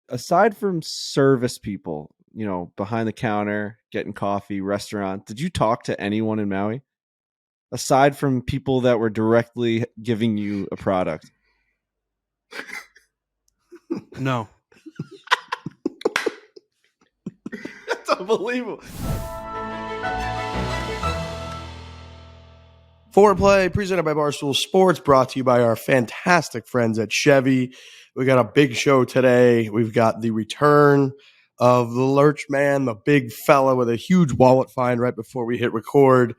aside from service people, behind the counter, getting coffee, restaurant, did you talk to anyone in Maui? Aside from people that were directly giving you a product? No. That's unbelievable. Foreplay, presented by Barstool Sports, brought to you by our fantastic friends at Chevy. We got a big show today. We've got the return of the Lurch man, the big fella with a huge wallet find right before we hit record.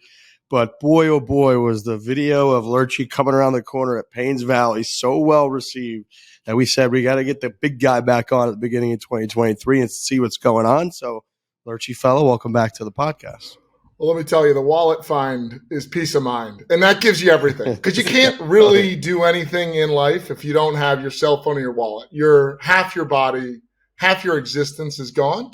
But boy, oh boy, was the video of Lurchy coming around the corner at Paynes Valley so well received that we said we got to get the big guy back on at the beginning of 2023 and see what's going on. So, Lurchy fella, welcome back to the podcast. Well, let me tell you, the wallet find is peace of mind, and that gives you everything because you can't really do anything in life if you don't have your cell phone or your wallet. Half your body, half your existence is gone.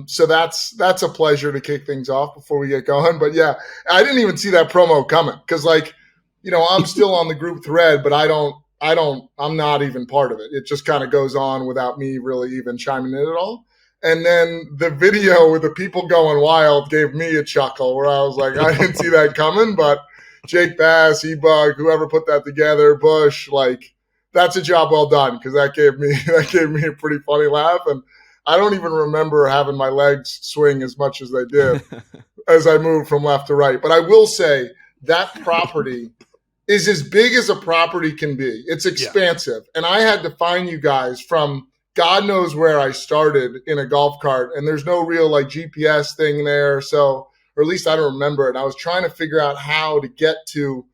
So that's a pleasure to kick things off before we get going. But yeah, I didn't even see that promo coming because, I'm still on the group thread, but I'm not even part of it. It just kind of goes on without me really even chiming in at all. And then the video with the people going wild gave me a chuckle where I was like, I didn't see that coming, but Jake Bass, E-Bug, whoever put that together, Bush, that's a job well done because that gave me a pretty funny laugh. And I don't even remember having my legs swing as much as they did as I moved from left to right. But I will say that property is as big as a property can be. It's expansive. Yeah. And I had to find you guys from God knows where I started in a golf cart, and there's no real GPS thing there. So, or at least I don't remember it. I was trying to figure out how to get to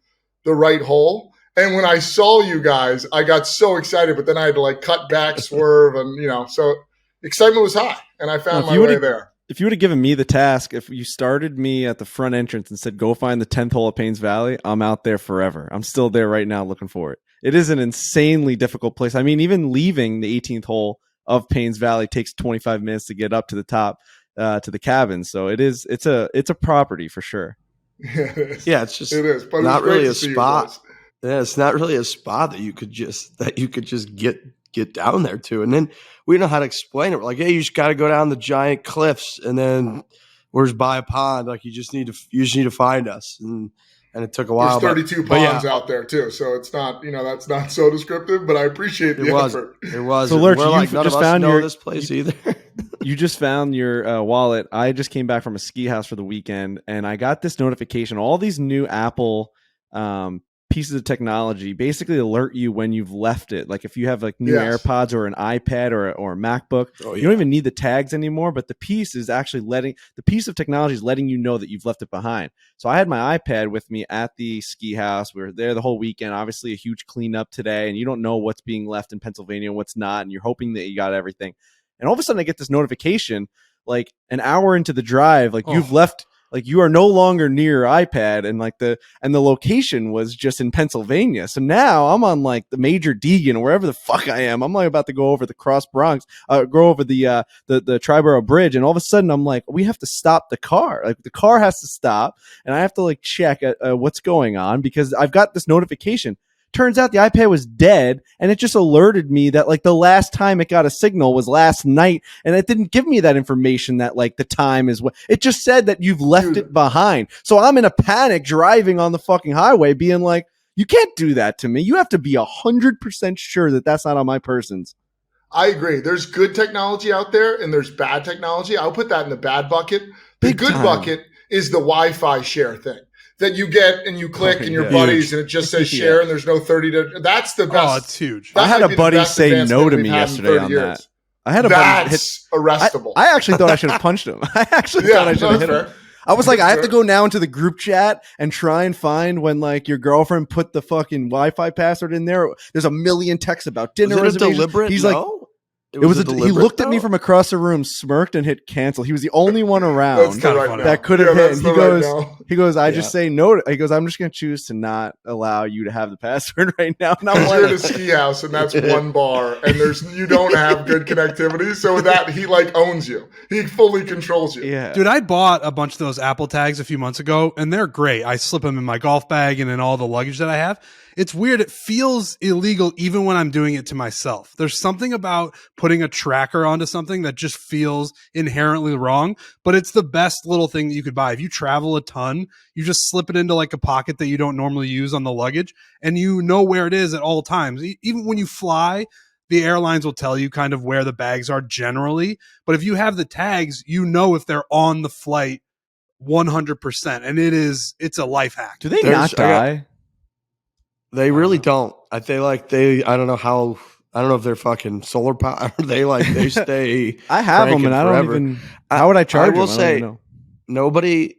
the right hole. And when I saw you guys, I got so excited, but then I had to cut back, swerve, and so excitement was high, and I found my way there. If you would have given me the task, if you started me at the front entrance and said, go find the 10th hole at Paynes Valley, I'm out there forever. I'm still there right now looking for it. It is an insanely difficult place. I mean, even leaving the 18th hole of Paynes Valley takes 25 minutes to get up to the top, to the cabin. So it's a property for sure. Yeah, it's just it is, but not really a spot. Yeah, it's not really a spot that you could just get down there to. And then we know how to explain it. We're like, hey, you just got to go down the giant cliffs, and then where's by a pond? You just need to find us. And it took a while. There's 32 ponds out there too, so it's not that's not so descriptive. But I appreciate the effort. It was. So Lurch, you just found this place either. You just found your wallet. I just came back from a ski house for the weekend, and I got this notification. All these new Apple pieces of technology basically alert you when you've left it. Like if you have new AirPods or an iPad or a MacBook, you don't even need the tags anymore, but the piece of technology is letting you know that you've left it behind. So I had my iPad with me at the ski house. We were there the whole weekend, obviously a huge cleanup today, and you don't know what's being left in Pennsylvania and what's not, and you're hoping that you got everything. And all of a sudden I get this notification an hour into the drive, you've left, you are no longer near your iPad, and the location was just in Pennsylvania. So now I'm on the Major Deegan or wherever the fuck I am. I'm about to go over the Cross Bronx, go over the Triborough Bridge, and all of a sudden I'm we have to stop the car. The car has to stop, and I have to check what's going on because I've got this notification. Turns out the iPad was dead, and it just alerted me that the last time it got a signal was last night, and it didn't give me that information that the time is what it just said that you've left it behind. So I'm in a panic driving on the fucking highway being you can't do that to me. You have to be 100% sure that that's not on my person's. I agree. There's good technology out there and there's bad technology. I'll put that in the bad bucket. The good bucket is the Wi-Fi share thing that you get and you click and your buddies and it just says share and there's no 30 that's the best. Oh, it's huge. I had a buddy say no to me yesterday on that. I had a buddy arrestable. I actually thought I should have punched him. I actually thought I should have hit him. I was I have to go now into the group chat and try and find when your girlfriend put the fucking Wi-Fi password in there. There's a million texts about dinner reservations. Deliberate? He's no? He looked at me from across the room, smirked, and hit cancel. He was the only one around that could have hit. And he goes, I just say no. He goes, I'm just going to choose to not allow you to have the password right now. And I'm you're at a ski house and that's one bar and you don't have good connectivity. So with that, he owns you. He fully controls you. Yeah. Dude, I bought a bunch of those Apple tags a few months ago and they're great. I slip them in my golf bag and in all the luggage that I have. It's weird. It feels illegal even when I'm doing it to myself. There's something about putting a tracker onto something that just feels inherently wrong, but it's the best little thing that you could buy. If you travel a ton, you just slip it into like a pocket that you don't normally use on the luggage, and you know where it is at all times. Even when you fly, the airlines will tell you kind of where the bags are generally, but if you have the tags, you know if they're on the flight 100%, and it's a life hack. Do they not die? They really don't. I don't know if they're fucking solar power. They stay. I have them, cranking and I forever. don't even. How would I charge them? I will I don't say, even know. nobody.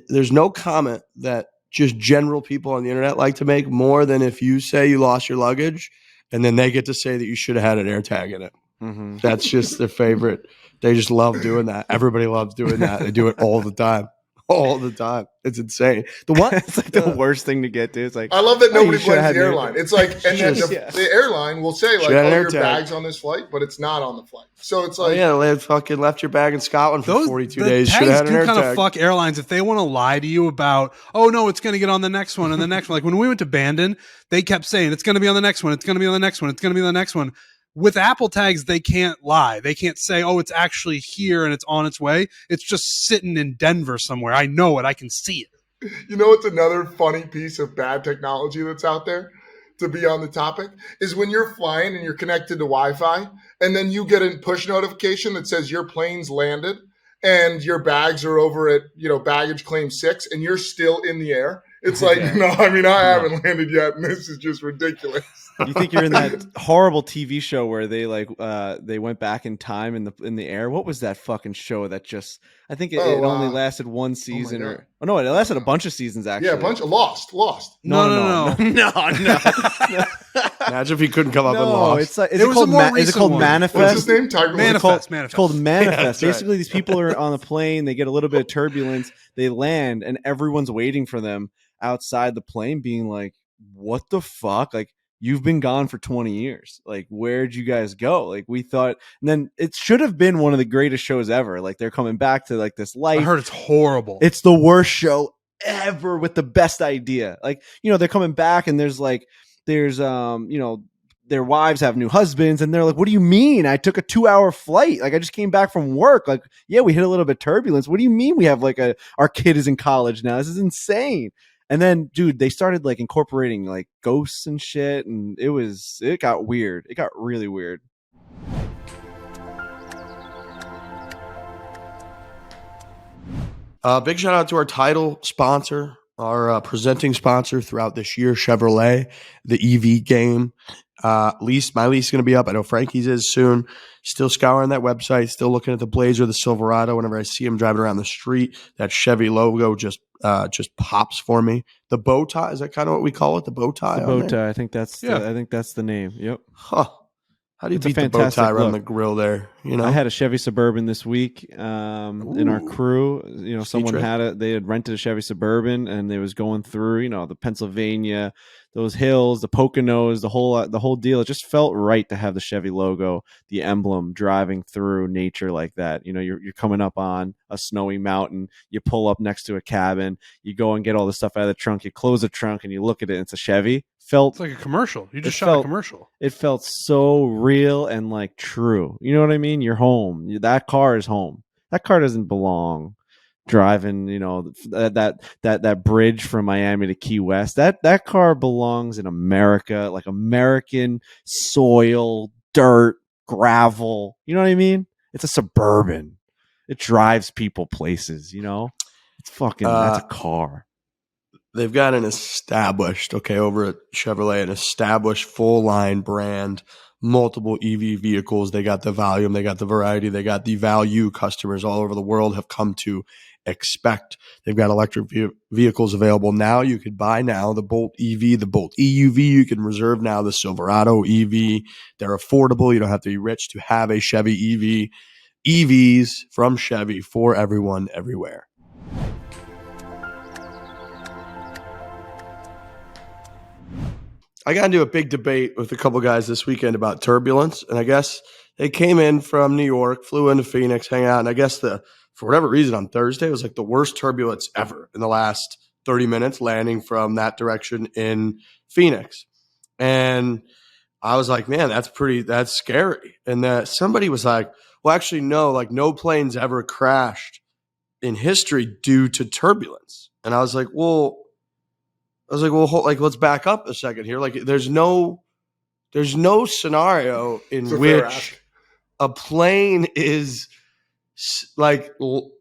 There's no comment that just general people on the internet like to make more than if you say you lost your luggage, and then they get to say that you should have had an air tag in it. Mm-hmm. That's just their favorite. They just love doing that. Everybody loves doing that. They do it all the time. All the time. It's insane. The one It's like the worst thing to get to. It's like, I love that nobody you should have blames the had an airline. It's like, and then Yeah. the airline will say like, Should have "Oh, an air your tag. bag's on this flight," but it's not on the flight. So it's Oh like, yeah, they fucking left your bag in Scotland for 42 days. Should Tags have had an do air kind of tag. fuck airlines if they want to lie to you about, oh no, it's going to get on the next one and the next one. Like when we went to Bandon, they kept saying it's going to be on the next one. It's going to be on the next one. It's going to be on the next one. With Apple tags, they can't lie. They can't say, oh, it's actually here and it's on its way. It's just sitting in Denver somewhere. I know it. I can see it. you know, it's another funny piece of bad technology that's out there. To be on the topic is when you're flying and you're connected to Wi-Fi, and then you get a push notification that says your plane's landed and your bags are over at baggage claim 6, and you're still in the air. It's like, no, I mean, I haven't landed yet, and this is just ridiculous. You think you're in that horrible TV show where they they went back in time in the air? What was that fucking show that just? I think it only lasted one season, God. no, it lasted a bunch of seasons actually. Yeah, a bunch of Lost. No. Imagine if he couldn't come up with No, Lost. it's like There was a more is it recent called one. Manifest? What's his name? Tiger Woods? Manifest. It's called Manifest. Yeah, that's right. Basically, these people are on a plane. They get a little bit of turbulence. They land, and everyone's waiting for them outside the plane, being like, "What the fuck? Like, you've been gone for 20 years. Like, where'd you guys go?" Like, we thought, and then it should have been one of the greatest shows ever. Like, they're coming back to like this life. I heard it's horrible. It's the worst show ever with the best idea. Like, they're coming back, and there's their wives have new husbands, and they're like, "What do you mean? I took a 2-hour flight. Like, I just came back from work. Like, yeah, we hit a little bit of turbulence. What do you mean we have our kid is in college now? This is insane." And then, dude, they started like incorporating like ghosts and shit, and it got weird. It got really weird. Big shout out to our title sponsor, our presenting sponsor throughout this year, Chevrolet, the EV game. My lease is going to be up. I know Frankie's is soon. Still scouring that website, still looking at the Blazer, the Silverado. Whenever I see him driving around the street, that Chevy logo just pops for me. The bow tie, is that kind of what we call it? The bow tie? The bow tie. I think that's the name. Yep. Huh. How do you It's a beat the bow fantastic tie around look. the grill there? I had a Chevy Suburban this week in our crew. Someone trip. they had rented a Chevy Suburban, and they was going through, the Pennsylvania, those hills, the Poconos, the whole deal. It just felt right to have the Chevy logo, the emblem, driving through nature like that. You're coming up on a snowy mountain. You pull up next to a cabin. You go and get all the stuff out of the trunk. You close the trunk and you look at it. And it's a Chevy. It's like a commercial. You just shot a commercial. It felt so real and like true. You know what I mean? You're home. That car is home. That car doesn't belong driving, that bridge from Miami to Key West. That car belongs in America, like American soil, dirt, gravel. You know what I mean? It's a Suburban. It drives people places, It's fucking that's a car. They've got over at Chevrolet, an established full line brand, multiple EV vehicles. They got the volume, they got the variety, they got the value customers all over the world have come to expect. They've got electric vehicles available now. You could buy now the Bolt EV, the Bolt EUV. You can reserve now the Silverado EV. They're affordable. You don't have to be rich to have a Chevy EV. EVs from Chevy for everyone, everywhere. I got into a big debate with a couple guys this weekend about turbulence, and I guess they came in from New York, flew into Phoenix, hang out, and I guess for whatever reason on Thursday it was like the worst turbulence ever in the last 30 minutes landing from that direction in Phoenix. And I was like, man, that's scary. And somebody was like, well, actually, no, like no plane's ever crashed in history due to turbulence. And I was like, well, let's back up a second here. Like, there's no scenario in which a plane is like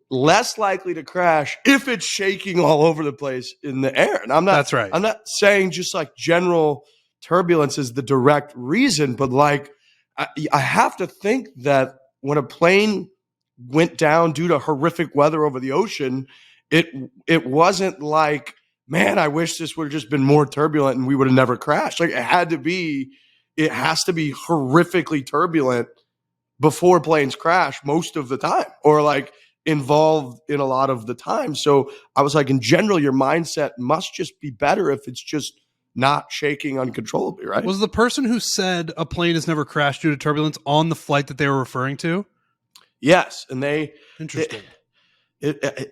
less likely to crash if it's shaking all over the place in the air. And That's right. I'm not saying just like general turbulence is the direct reason, but like I have to think that when a plane went down due to horrific weather over the ocean, it wasn't like, man, I wish this would have just been more turbulent and we would have never crashed. Like it has to be horrifically turbulent before planes crash most of the time, or like involved in a lot of the time. So I was like, in general, your mindset must just be better if it's just not shaking uncontrollably, right? Was the person who said a plane has never crashed due to turbulence on the flight that they were referring to? Yes. And Interesting.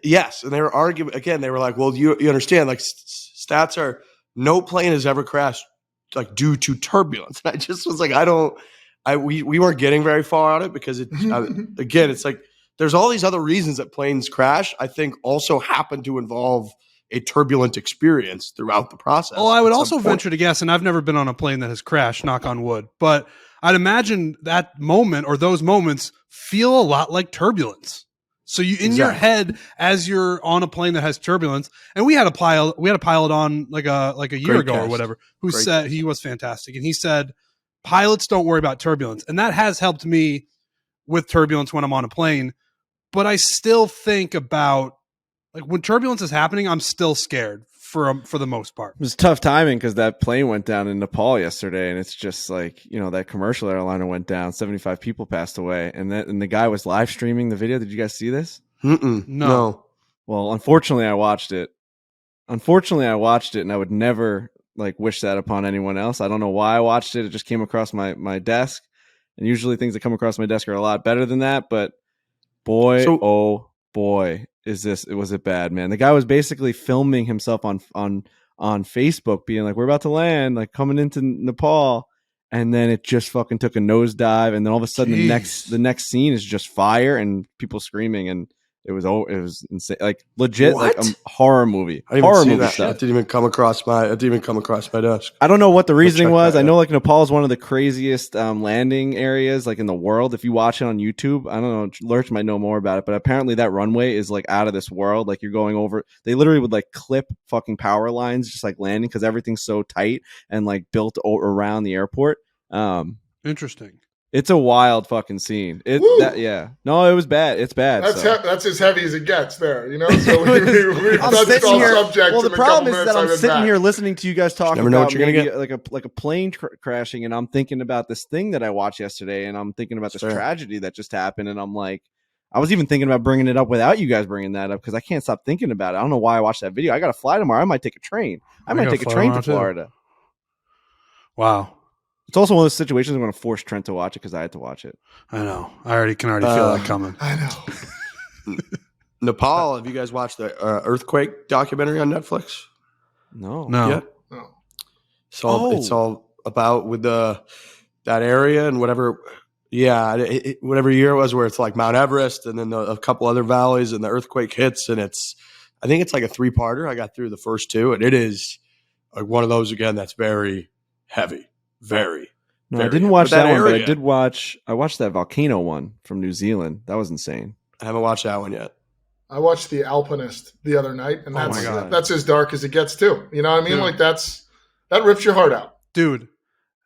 Yes. And they were arguing again. They were like, well, you understand, like stats are no plane has ever crashed like due to turbulence. And I just was like, we weren't getting very far on it because again, it's like, there's all these other reasons that planes crash, I think also happen to involve a turbulent experience throughout the process. Well, I would also venture to guess, and I've never been on a plane that has crashed, knock on wood, but I'd imagine that moment or those moments feel a lot like turbulence. So you in your head as you're on a plane that has turbulence, and we had a pilot on like a year ago or whatever who said he was fantastic, and he said pilots don't worry about turbulence, and that has helped me with turbulence when I'm on a plane. But I still think about like when turbulence is happening, I'm still scared for the most part. It was tough timing because that plane went down in Nepal yesterday, and it's just like, you know, that commercial airliner went down, 75 people passed away, and the guy was live streaming the video. Did you guys see this? No. Well, unfortunately, I watched it. And I would never like wish that upon anyone else. I don't know why I watched it. It just came across my desk, and usually things that come across my desk are a lot better than that. But boy, oh boy, was it bad, man. The guy was basically filming himself on Facebook being like, we're about to land, like coming into Nepal, and then it just fucking took a nosedive, and then all of a sudden the next scene is just fire and people screaming, and it was insane, like legit, like a horror movie. I didn't even see that. It didn't even come across my desk. I don't know what the reasoning was. I know like Nepal is one of the craziest landing areas like in the world. If you watch it on YouTube, I don't know, Lurch might know more about it, but apparently that runway is like out of this world. Like you're going over, they literally would like clip fucking power lines just like landing because everything's so tight and like built around the airport. Interesting. It's a wild fucking scene. No, it was bad. It's bad. That's as heavy as it gets there, you know? So we've touched all subjects. Well, the problem is that I'm sitting here listening to you guys talk about what you're gonna get. like a plane crashing, and I'm thinking about this thing that I watched yesterday, and I'm thinking about this tragedy that just happened, and I'm like, I was even thinking about bringing it up without you guys bringing that up because I can't stop thinking about it. I don't know why I watched that video. I got to fly tomorrow. I might take a train. I might take a train to Florida. Wow. It's also one of those situations I'm going to force Trent to watch it because I had to watch it. I know. I can already feel that coming. I know. Nepal, have you guys watched the earthquake documentary on Netflix? No. Yeah. No. It's all about with that area and whatever. Yeah, whatever year it was where it's like Mount Everest and then a couple other valleys and the earthquake hits, and I think it's like a 3-parter. I got through the first 2, and it is like one of those again that's very heavy. Very. No, I didn't watch that one, but I watched that volcano one from New Zealand. That was insane. I haven't watched that one yet. I watched The Alpinist the other night, and that's as dark as it gets too. You know what I mean? Yeah. Like that rips your heart out. Dude,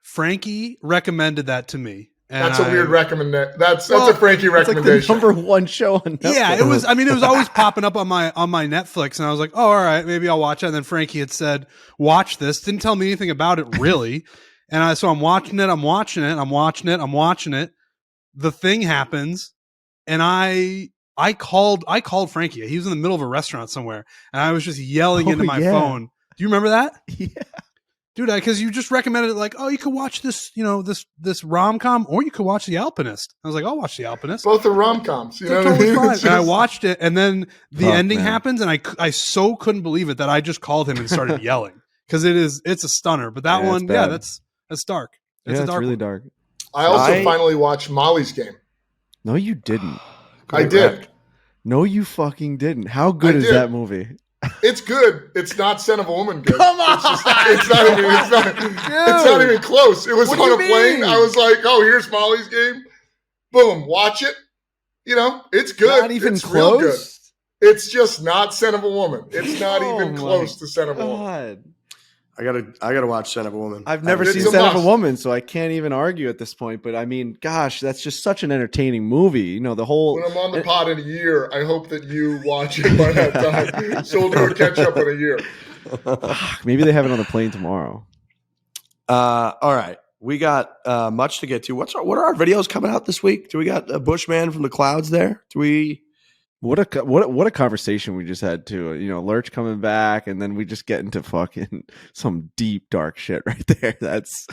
Frankie recommended that to me. And that's a weird recommendation. That's a Frankie recommendation. Like the #1 show on Netflix. Yeah, it was. I mean, it was always popping up on my Netflix, and I was like, "Oh, all right, maybe I'll watch it." And then Frankie had said, "Watch this." Didn't tell me anything about it really, and so I'm watching it. The thing happens, and I called Frankie. He was in the middle of a restaurant somewhere, and I was just yelling into my phone. Do you remember that? Yeah. Dude, because you just recommended it like, oh, you could watch this, this rom-com, or you could watch The Alpinist. I was like, I'll watch The Alpinist. Both are rom-coms. They're totally fine. And I watched it, and then the ending happens, and I so couldn't believe it that I just called him and started yelling because it's a stunner. But that one, bad. that's dark. It's really one. dark. I also finally watched Molly's Game. No, you didn't. I did. No, you fucking didn't. How good is that movie? It's good. It's not Son of a Woman good. Come on! It's not even close. It was on a plane. I was like, oh, here's Molly's Game. Boom, watch it. You know, it's good. Not even it's close? Real good. It's just not Son of a Woman. It's not even close to Son of a Woman. I gotta watch Son of a Woman. I've never seen Son of a Woman, so I can't even argue at this point. But I mean, gosh, that's just such an entertaining movie. You know, the whole. When I'm on the pod in a year, I hope that you watch it by that time. So we'll do a catch up in a year. Maybe they have it on the plane tomorrow. All right, we got much to get to. What are our videos coming out this week? Do we got a Bushman from the clouds there? Do we? What a conversation we just had too. You know, Lurch coming back, and then we just get into fucking some deep dark shit right there. That's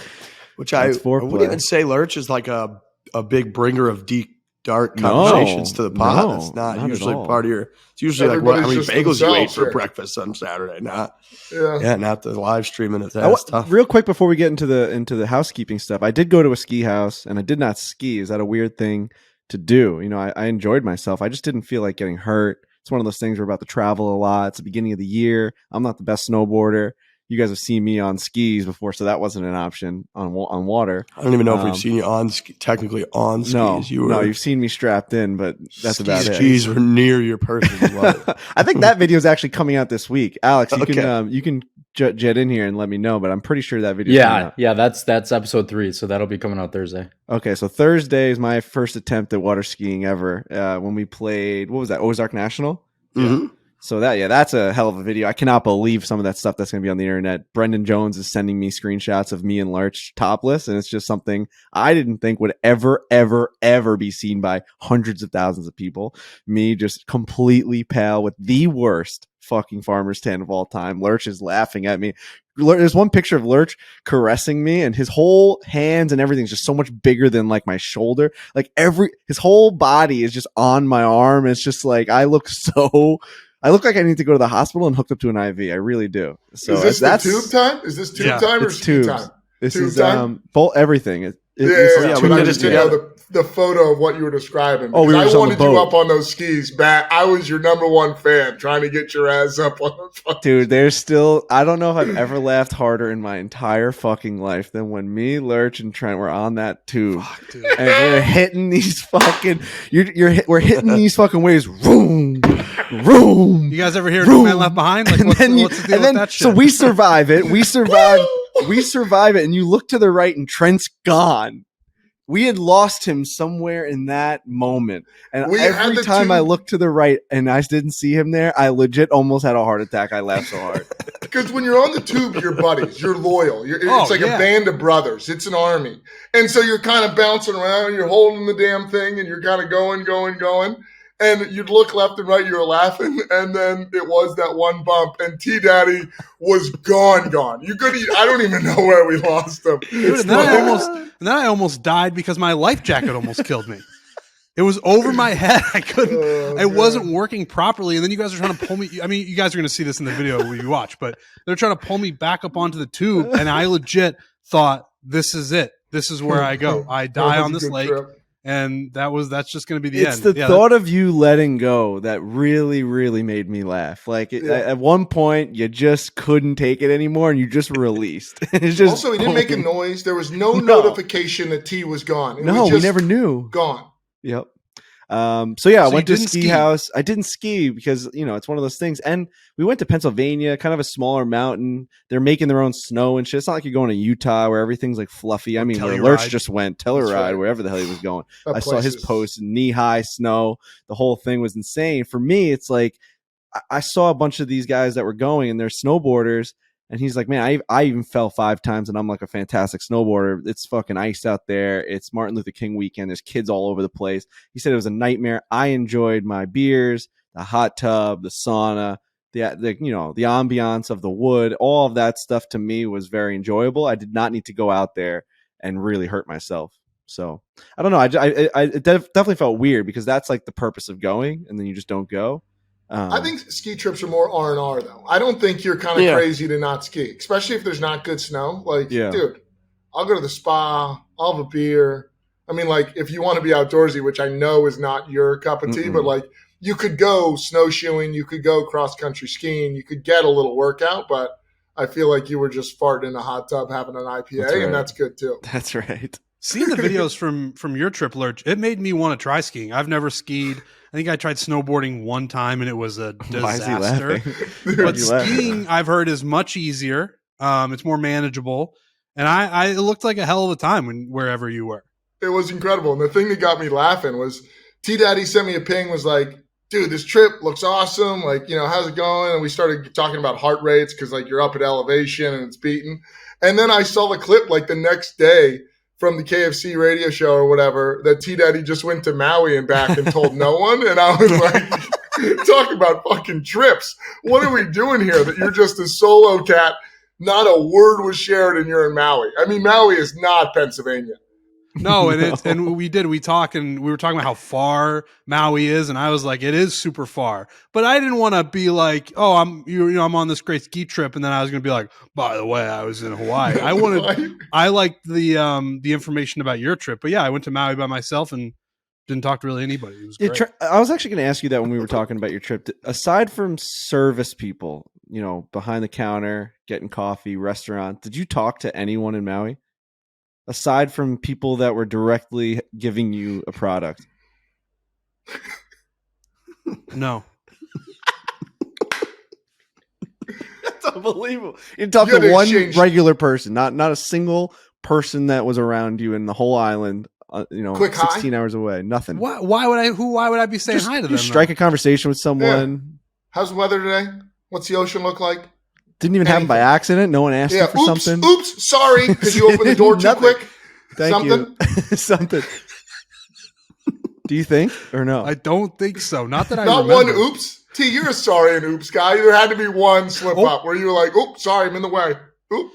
I wouldn't even say Lurch is like a big bringer of deep dark conversations to the pod. That's not usually part of your. It's usually like how many bagels you ate for breakfast on Saturday. Not the live streaming of that stuff. Real quick before we get into the housekeeping stuff, I did go to a ski house and I did not ski. Is that a weird thing to do? You know, I enjoyed myself. I just didn't feel like getting hurt. It's one of those things we're about to travel a lot. It's the beginning of the year. I'm not the best snowboarder. You guys have seen me on skis before, so that wasn't an option on water. I don't even know if we've seen you technically on skis. No, you've seen me strapped in, but that's about it. Skis were near your person. I think that video is actually coming out this week. Alex, you can jet in here and let me know, but I'm pretty sure that video. Yeah, that's episode 3, so that'll be coming out Thursday. Okay, so Thursday is my first attempt at water skiing ever. When we played, what was that, Ozark National? Mm-hmm. So that's a hell of a video. I cannot believe some of that stuff that's going to be on the internet. Brendan Jones is sending me screenshots of me and Lurch topless, and it's just something I didn't think would ever, ever, ever be seen by hundreds of thousands of people. Me just completely pale with the worst fucking farmer's tan of all time. Lurch is laughing at me. There's one picture of Lurch caressing me, and his whole hands and everything's just so much bigger than like my shoulder. Like his whole body is just on my arm. It's just like I look like I need to go to the hospital and hooked up to an IV. I really do. So is this the tube time? Is this tube time or ski time? This tube is time? both everything. We just didn't know the photo of what you were describing. Oh, I wanted you up on those skis, Bat. I was your number one fan, trying to get your ass up on the Dude, there's still. I don't know if I've ever laughed harder in my entire fucking life than when me, Lurch, and Trent were on that tube, and we're hitting these fucking. We're hitting these fucking waves. Room. You guys ever hear No Man Left Behind? Like, what's the deal with that shit? So we survive it. We survive it, and you look to the right, and Trent's gone. We had lost him somewhere in that moment. And every time I looked to the right and I didn't see him there, I legit almost had a heart attack. I laughed so hard. Because when you're on the tube, you're buddies. You're loyal. It's like a band of brothers. It's an army. And so you're kind of bouncing around. You're holding the damn thing, and you're kind of going. And you'd look left and right, you were laughing, and then it was that one bump, and T-Daddy was gone. I don't even know where we lost him. Dude, and then I almost died because my life jacket almost killed me. It was over my head. I couldn't. It wasn't working properly, and then you guys are trying to pull me. I mean, you guys are going to see this in the video you watch, but they're trying to pull me back up onto the tube, and I legit thought, this is it. This is where I go. I die on this lake. Trip. And that's just going to be the end. It's the thought of you letting go that really, really made me laugh. Like at one point, you just couldn't take it anymore, and you just released. It's just also, he didn't make a noise. There was no notification that T was gone. We never knew. Gone. Yep. So I went to a ski house. I didn't ski because, it's one of those things. And we went to Pennsylvania, kind of a smaller mountain. They're making their own snow and shit. It's not like you're going to Utah where everything's like fluffy. I mean, where Lurch just went, Telluride, wherever the hell he was going. I saw his post, knee-high snow. The whole thing was insane. For me, it's like I saw a bunch of these guys that were going, and they're snowboarders. And he's like, man, I even fell 5 times, and I'm like a fantastic snowboarder. It's fucking ice out there. It's Martin Luther King weekend. There's kids all over the place. He said it was a nightmare. I enjoyed my beers, the hot tub, the sauna, the ambiance of the wood. All of that stuff to me was very enjoyable. I did not need to go out there and really hurt myself. So I don't know. It definitely felt weird because that's like the purpose of going, and then you just don't go. I think ski trips are more R&R though. I don't think you're kind of crazy to not ski, especially if there's not good snow. Like, dude, I'll go to the spa. I'll have a beer. I mean, like, if you want to be outdoorsy, which I know is not your cup of tea, but like, you could go snowshoeing, you could go cross-country skiing, you could get a little workout, but I feel like you were just farting in a hot tub having an IPA, and that's good too. That's right. Seeing the videos from your trip, Lurch, it made me want to try skiing. I've never skied. I think I tried snowboarding one time, and it was a disaster. But skiing, I've heard, is much easier. It's more manageable, and it looked like a hell of a time wherever you were. It was incredible. And the thing that got me laughing was T-Daddy sent me a ping, was like, dude, this trip looks awesome. Like, how's it going? And we started talking about heart rates because, like, you're up at elevation and it's beating. And then I saw the clip, like, the next day from the KFC radio show or whatever, that T-Daddy just went to Maui and back and told no one. And I was like, talk about fucking trips. What are we doing here that you're just a solo cat? Not a word was shared and you're in Maui. I mean, Maui is not Pennsylvania. No, and we were talking about how far Maui is, and I was like, it is super far. But I didn't want to be like, oh, I'm on this great ski trip, and then I was going to be like, by the way, I was in Hawaii. I liked the information about your trip, but yeah, I went to Maui by myself and didn't talk to really anybody. It was great. I was actually going to ask you that when we were talking about your trip. Aside from service people, behind the counter, getting coffee, restaurant, did you talk to anyone in Maui? Aside from people that were directly giving you a product? No. That's unbelievable. You talked to one regular person, not a single person that was around you in the whole island, Quick 16 high? hours away. Nothing. Why would I be saying hi to them? You strike a conversation with someone. Yeah. How's the weather today? What's the ocean look like? Didn't even happen by accident. No one asked you for something. Oops, sorry, because you opened the door too quick. Thank you. Something. Do you think or no? I don't think so. Not that I remember. Not one oops. T, you're a sorry and oops guy. There had to be one slip up where you were like, oops, sorry, I'm in the way. Oop.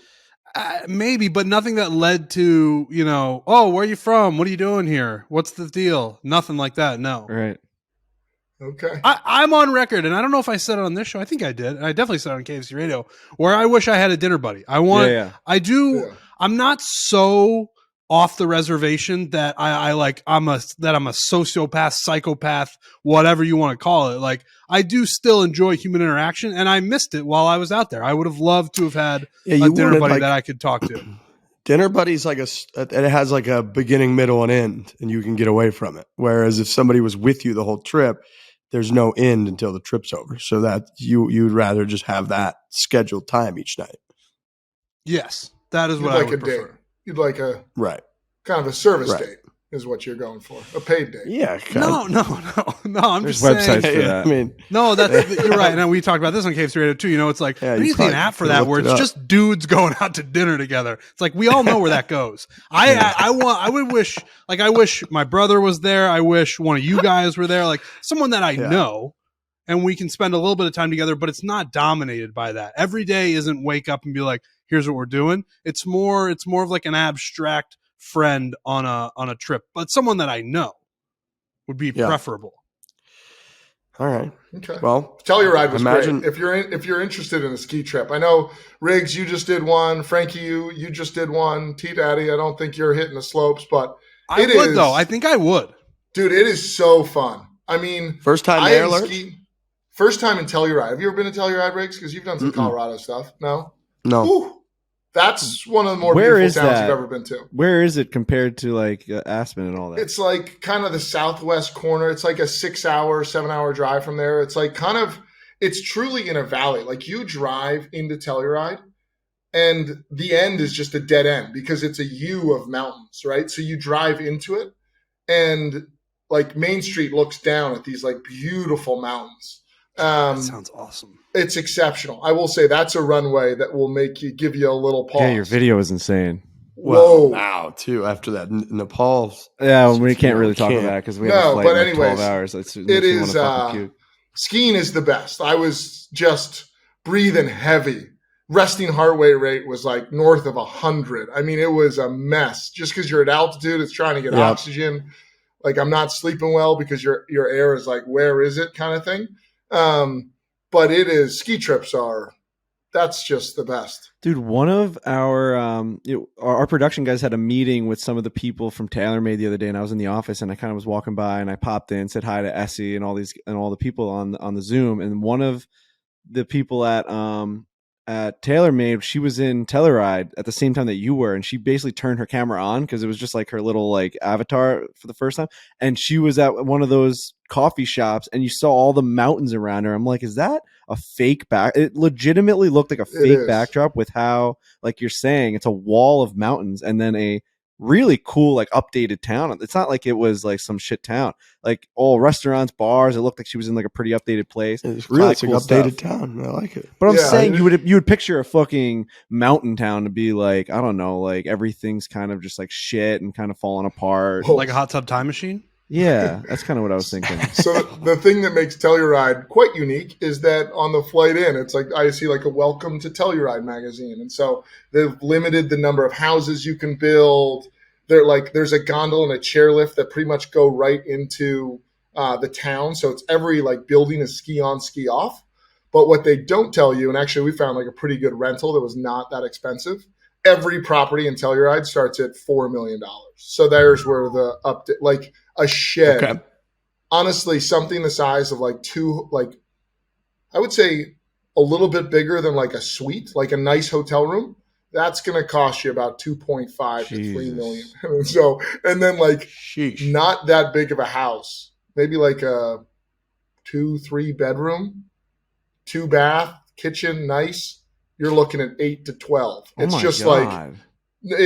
Maybe, but nothing that led to, oh, where are you from? What are you doing here? What's the deal? Nothing like that. No. Right. Okay. I'm on record, and I don't know if I said it on this show. I think I did. I definitely said it on KFC Radio, where I wish I had a dinner buddy. I do. Yeah. I'm not so off the reservation that I'm a sociopath, psychopath, whatever you want to call it. Like, I do still enjoy human interaction, and I missed it while I was out there. I would have loved to have had a dinner buddy that I could talk to. Dinner buddy's like it has like a beginning, middle, and end, and you can get away from it. Whereas if somebody was with you the whole trip, there's no end until the trip's over. So that you'd rather just have that scheduled time each night. Yes, that is what I would prefer. Date. You'd like a kind of a service date is what you're going for. A paid date. Yeah. No. I'm There's just saying. websites for that. I mean, no, you're right. And we talked about this on KFC Radio too. It's like we need an app for that where it's just dudes going out to dinner together. It's like we all know where that goes. I wish my brother was there. I wish one of you guys were there. Like someone that I know, and we can spend a little bit of time together. But it's not dominated by that. Every day isn't wake up and be like, here's what we're doing. It's more of like an abstract friend on a trip, but someone that I know would be preferable. All right. Okay. Well, Telluride was great. If you're interested in a ski trip, I know Riggs, you just did one. Frankie, you just did one. T Daddy, I don't think you're hitting the slopes, but I would though. I think I would. Dude, it is so fun. I mean, first time there, first time in Telluride. Have you ever been to Telluride, Riggs? Because you've done some Colorado stuff. No. Ooh. That's one of the more beautiful towns you've ever been to. Where is it compared to like Aspen and all that? It's like kind of the southwest corner. It's like a 7-hour drive from there. It's like it's truly in a valley. Like you drive into Telluride and the end is just a dead end because it's a U of mountains, right? So you drive into it and like Main Street looks down at these like beautiful mountains. That sounds awesome. It's exceptional. I will say that's a runway that will give you a little pause. Yeah, your video is insane. Whoa! Wow, too. After that, Nepal. Yeah, we can't really talk about that because we have a flight in like 12 hours. It is. Skiing is the best. I was just breathing heavy. Resting heart rate was like north of 100. I mean, it was a mess. Just because you're at altitude, it's trying to get oxygen. Like I'm not sleeping well because your air is like, where is it, kind of thing. But it is ski trips are. That's just the best. Dude, one of our production guys had a meeting with some of the people from TaylorMade the other day, and I was in the office, and I kind of was walking by, and I popped in, said hi to Essie and all the people on the Zoom, and one of the people at TaylorMade, she was in Telluride at the same time that you were, and she basically turned her camera on because it was just like her little like avatar for the first time, and she was at one of those coffee shops, and you saw all the mountains around her. I'm like, is that a fake back? It legitimately looked like a fake backdrop with how, like you're saying, it's a wall of mountains and then a really cool like updated town. It's not like it was like some shit town, like all restaurants, bars. It looked like she was in like a pretty updated place. It's really cool updated town. I like it. But I'm saying you would picture a fucking mountain town to be like, I don't know, like everything's kind of just like shit and kind of falling apart. Like a hot tub time machine. Yeah, that's kind of what I was thinking. So the thing that makes Telluride quite unique is that on the flight in, it's like I see like a welcome to Telluride magazine. And so they've limited the number of houses you can build. They're like, there's a gondola and a chairlift that pretty much go right into the town. So it's every like building is ski on, ski off. But what they don't tell you, and actually we found like a pretty good rental that was not that expensive. Every property in Telluride starts at $4 million. So there's where the update, like a shed, Okay. honestly, something the size of like I would say a little bit bigger than like a suite, like a nice hotel room. That's going to cost you about 2.5 to 3 million. And so, and then like not that big of a house, maybe like a 2-3 bedroom, 2 bath, kitchen, nice. You're looking at 8 to 12. It's just God. Like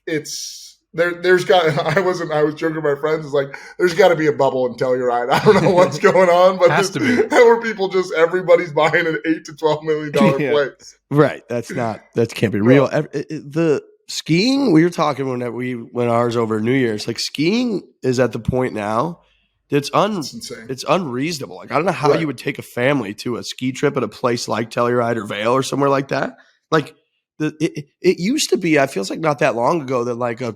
it's there's got. I was joking with my friends. It's like there's got to be a bubble in Telluride. I don't know what's going on, but has to be. Where people just everybody's buying an $8 to $12 million place. Right. That can't be real. The skiing we were talking when we went ours over New Year's. Like skiing is at the point now. It's insane. It's unreasonable. Like I don't know how you would take a family to a ski trip at a place like Telluride or Vail or somewhere like that. Like it used to be. I feels like not that long ago that like a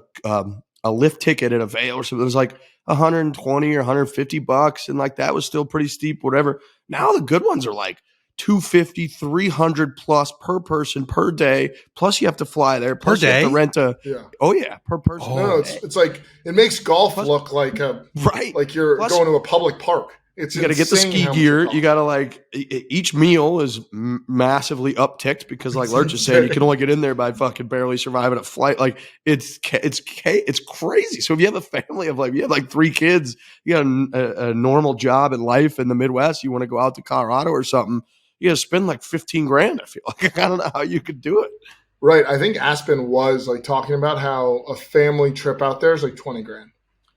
lift ticket at a Vail or something was like $120 or $150, and like that was still pretty steep. Whatever. Now the good ones are like $250, $300 plus per person per day. Plus you have to fly there. Plus per day? You have to rent a. Yeah. Oh yeah, per person. Oh. No, it's like it makes golf look like like you're going to a public park. You got to get the ski gear. You got to like each meal is massively upticked because, like Lurch is saying, you can only get in there by fucking barely surviving a flight. Like it's crazy. So if you have a family of like you have like 3 kids, you got a normal job in life in the Midwest, you want to go out to Colorado or something, you got to spend like $15,000. I feel like I don't know how you could do it. Right. I think Aspen was like talking about how a family trip out there is like $20,000.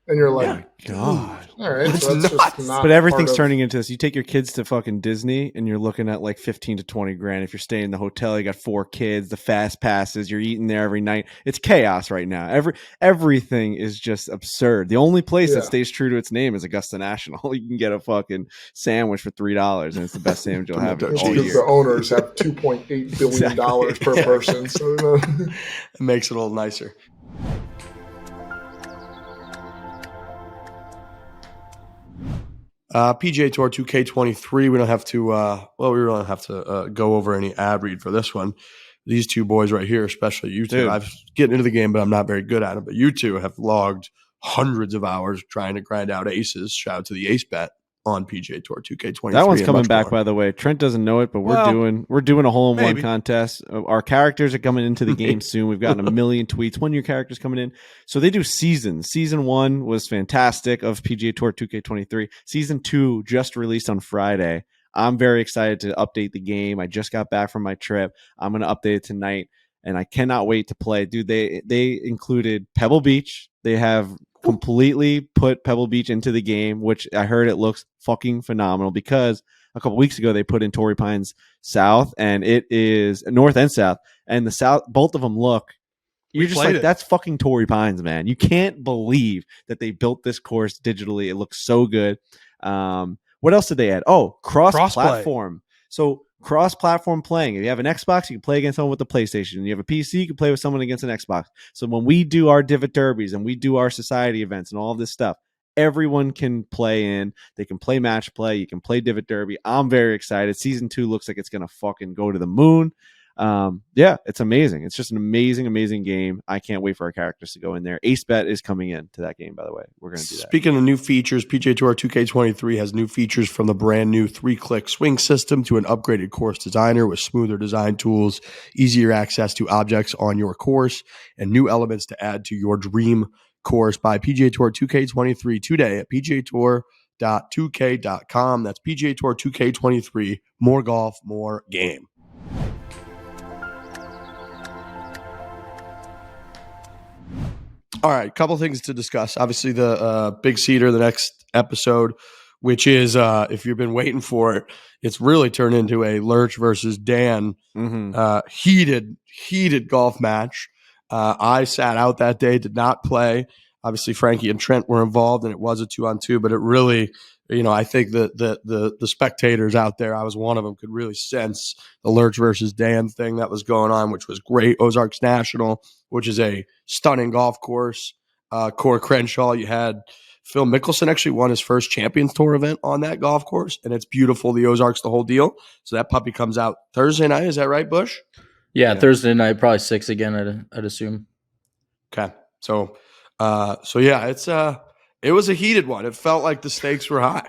And you're like, God, all right. So that's just not but everything's turning into this. You take your kids to fucking Disney and you're looking at like 15 to 20 grand. If you're staying in the hotel, you got 4 kids, the fast passes, you're eating there every night. It's chaos right now. Everything is just absurd. The only place that stays true to its name is Augusta National. You can get a fucking sandwich for $3 and it's the best sandwich you'll have all year. The owners have $2.8 billion per person. So it makes it a little nicer. PGA Tour 2K23. We don't have to. We don't have to go over any ad read for this one. These 2 boys right here, especially you two. I've getting into the game, but I'm not very good at it. But you 2 have logged hundreds of hours trying to grind out aces. Shout out to the Ace Bet on PGA Tour 2K23. That one's coming back, by the way. Trent doesn't know it, but we're doing a hole-in-one contest. Our characters are coming into the game soon. We've gotten a million tweets. 1 year characters coming in. So they do seasons. Season 1 was fantastic of PGA Tour 2K23. Season 2 just released on Friday. I'm very excited to update the game. I just got back from my trip. I'm going to update it tonight, and I cannot wait to play. Dude, they included Pebble Beach. They have completely put Pebble Beach into the game, which I heard it looks fucking phenomenal because a couple weeks ago they put in Torrey Pines South, and it is North and South, and the South, both of them look. You're just like, that's fucking Torrey Pines, man. You can't believe that they built this course digitally. It looks so good. What else did they add? Oh, cross-platform. So cross-platform playing. If you have an Xbox, you can play against someone with the PlayStation. You have a PC, you can play with someone against an Xbox. So when we do our Divot Derbies and we do our society events and all of this stuff, everyone can play in. They can play match play. You can play Divot Derby. I'm very excited. Season 2 looks like it's going to fucking go to the moon. Yeah, it's amazing. It's just an amazing game. I can't wait for our characters to go in there. Ace Bet is coming in to that game, by the way. We're going to do that. Speaking of new features, PGA Tour 2K23 has new features, from the brand new 3-click swing system to an upgraded course designer with smoother design tools, easier access to objects on your course, and new elements to add to your dream course. Buy PGA Tour 2K23 today at pgatour.2k.com. That's PGA Tour 2K23. More golf, more game. All right, couple things to discuss. Obviously, the big seater, the next episode, which is, if you've been waiting for it, it's really turned into a Lurch versus Dan heated golf match. I sat out that day, did not play. Obviously, Frankie and Trent were involved, and it was a 2-on-2. But it really, I think the spectators out there, I was one of them, could really sense the Lurch versus Dan thing that was going on, which was great. Ozarks National, which is a stunning golf course. Core Crenshaw, you had Phil Mickelson actually won his first Champions Tour event on that golf course, and it's beautiful. The Ozarks, the whole deal. So that puppy comes out Thursday night. Is that right, Bush? Yeah, Thursday night, probably 6 again. I'd assume. Okay, so yeah, it was a heated one. It felt like the stakes were high.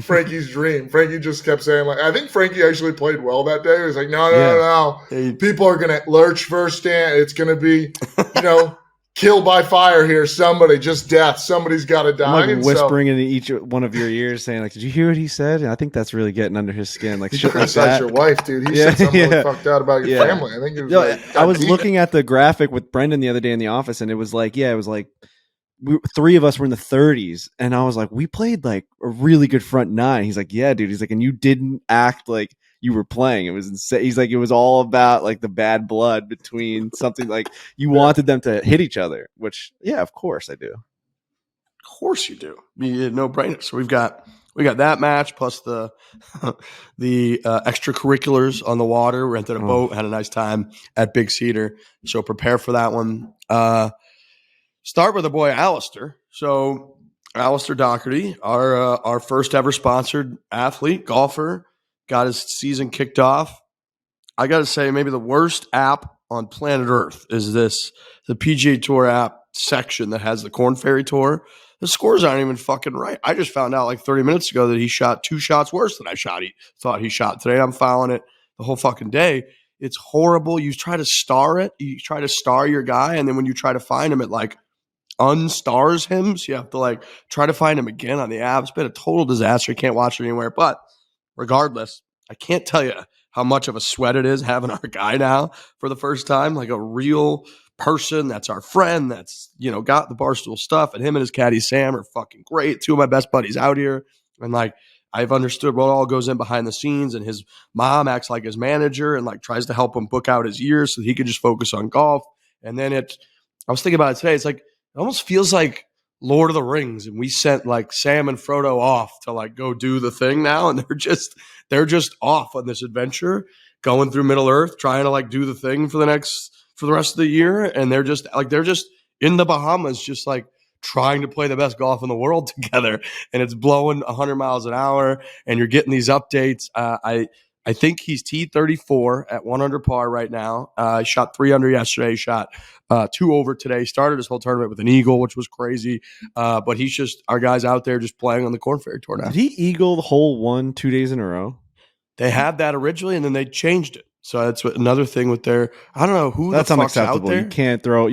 Frankie's dream. Frankie just kept saying, like, I think Frankie actually played well that day. He was like, no. People are going to Lurch first Dan. It's going to be, kill by fire here. Somebody, just death. Somebody's got to die. I'm like whispering into each one of your ears saying, like, did you hear what he said? And I think that's really getting under his skin. Like, shit like that. Your wife, dude. He said something really fucked out about your family. I think it was I was looking at the graphic with Brendan the other day in the office, and it was like, three of us were in the 30s, and I was like, we played like a really good front nine. He's like, yeah, dude. He's like, and you didn't act like you were playing. It was insane. He's like, it was all about like the bad blood between something, like you wanted them to hit each other, which, yeah, of course I do. Of course you do. No brainer. So we got that match plus the extracurriculars on the water. Rented a boat, had a nice time at Big Cedar. So prepare for that one. Start with the boy Alistair. So Alistair Docherty, our first ever sponsored athlete, golfer, got his season kicked off. I got to say, maybe the worst app on planet Earth is the PGA Tour app section that has the Korn Ferry Tour. The scores aren't even fucking right. I just found out like 30 minutes ago that he shot 2 shots worse than thought he shot today. I'm following it the whole fucking day. It's horrible. You try to star it. You try to star your guy, and then when you try to find him, it like unstars him. So you have to like try to find him again on the app. It's been a total disaster. You can't watch it anywhere. But regardless, I can't tell you how much of a sweat it is having our guy now for the first time, like a real person that's our friend that's, got the Barstool stuff, and him and his caddy Sam are fucking great. 2 of my best buddies out here. And like, I've understood what all goes in behind the scenes, and his mom acts like his manager and like tries to help him book out his years so he can just focus on golf. And then I was thinking about it today. It's like, it almost feels like Lord of the Rings, and we sent like Sam and Frodo off to like go do the thing now, and they're just off on this adventure, going through Middle Earth, trying to like do the thing for the rest of the year, and they're just in the Bahamas, just like trying to play the best golf in the world together, and it's blowing 100 miles an hour, and you're getting these updates. I think he's T34 at 1 under par right now. Shot 3 under yesterday. Shot 2 over today. Started his whole tournament with an eagle, which was crazy. But he's just, our guy's out there just playing on the Korn Ferry Tour now. Did he eagle the hole 1 2 days in a row? They had that originally, and then they changed it. So that's another thing with their. I don't know who that's the fuck's unacceptable. Out there. You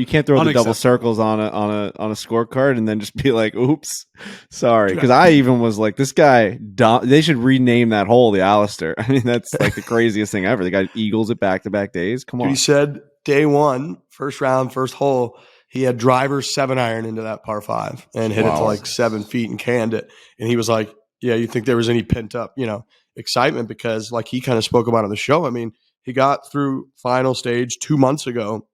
can't throw the double circles on a scorecard and then just be like, "Oops, sorry." Because I even was like, "This guy, they should rename that hole the Alistair." I mean, that's like the craziest thing ever. The guy eagles it back-to-back days. Come on. He said day 1, first round, first hole, he had driver 7-iron into that par 5 and hit it to like 7 feet and canned it. And he was like, "Yeah, you think there was any pent up, excitement?" Because like he kind of spoke about on the show. I mean. He got through final stage 2 months ago,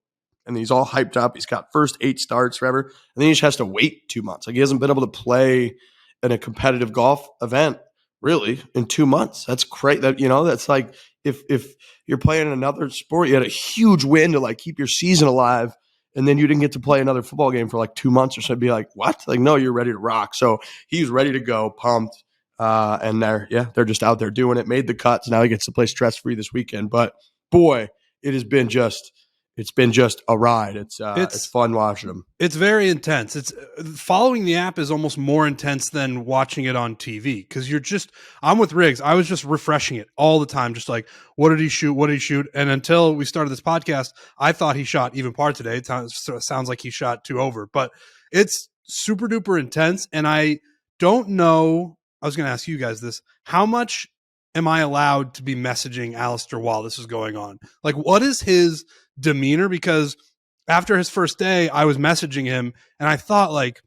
and he's all hyped up. He's got first 8 starts forever, and then he just has to wait 2 months. Like he hasn't been able to play in a competitive golf event really in 2 months. That's great. That's like if you're playing in another sport, you had a huge win to like keep your season alive, and then you didn't get to play another football game for like 2 months or so. I'd be like, what? Like, no, you're ready to rock. So he's ready to go, pumped. And they're just out there doing it, made the cuts. Now he gets to play stress-free this weekend. But boy, it's been just a ride. It's fun watching them. It's very intense. It's following the app is almost more intense than watching it on TV because I'm with Riggs. I was just refreshing it all the time, just like, what did he shoot? What did he shoot? And until we started this podcast, I thought he shot even par today. It sounds like he shot 2 over, but it's super duper intense. And I don't know. I was going to ask you guys this. How much am I allowed to be messaging Alistair while this is going on? Like, what is his demeanor? Because after his first day, I was messaging him and I thought, like,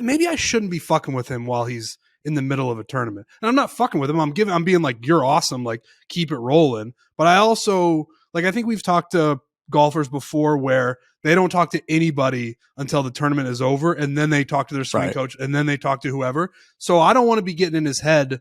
maybe I shouldn't be fucking with him while he's in the middle of a tournament. And I'm not fucking with him. I'm being like, you're awesome. Like, keep it rolling. But I also, like, I think we've talked to golfers before where they don't talk to anybody until the tournament is over, and then they talk to their swing coach, and then they talk to whoever. So I don't want to be getting in his head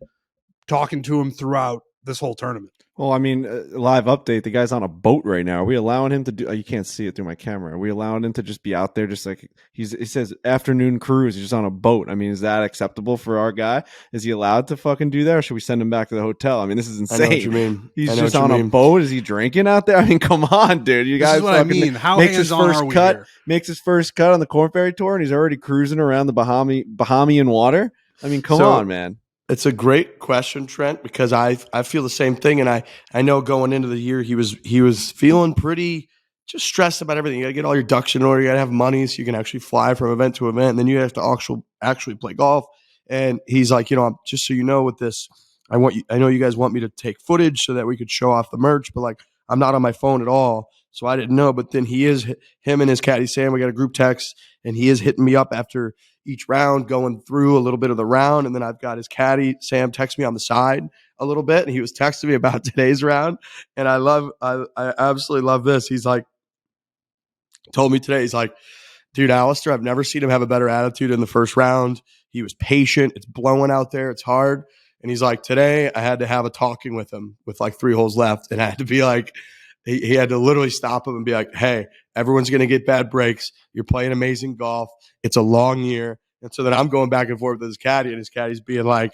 talking to him throughout this whole tournament. Well, I mean, live update. The guy's on a boat right now. Are we allowing him to do? You can't see it through my camera. Are we allowing him to just be out there, just like he says, afternoon cruise? He's just on a boat. I mean, is that acceptable for our guy? Is he allowed to fucking do that, or should we send him back to the hotel? I mean, this is insane. I know what you mean. He's just on a boat. Is he drinking out there? I mean, come on, dude. You guys, this is what I mean. How hands-on are we here? Makes his first cut on the Korn Ferry Tour, and he's already cruising around the Bahamian water. I mean, come on, man. It's a great question, Trent, because I feel the same thing, and I know going into the year he was feeling pretty just stressed about everything. You got to get all your ducks in order. You got to have money so you can actually fly from event to event, and then you have to actually play golf. And he's like, just so you know, with this, I know you guys want me to take footage so that we could show off the merch, but like I'm not on my phone at all, so I didn't know. But then him and his caddy Sam, we got a group text, and he is hitting me up after each round, going through a little bit of the round. And then I've got his caddy, Sam, text me on the side a little bit. And he was texting me about today's round. And I absolutely love this. He's like, told me today, he's like, dude, Alistair, I've never seen him have a better attitude in the first round. He was patient. It's blowing out there. It's hard. And he's like, today I had to have a talking with him with like 3 holes left. And I had to be like, he had to literally stop him and be like, hey, everyone's going to get bad breaks. You're playing amazing golf. It's a long year. And so then I'm going back and forth with his caddy, and his caddy's being like,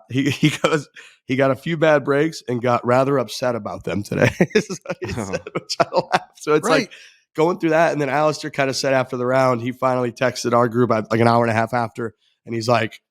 he goes, he got a few bad breaks and got rather upset about them today. Said, which I laugh. So it's like going through that. And then Alistair kind of said after the round, he finally texted our group like an hour and a half after. And he's like,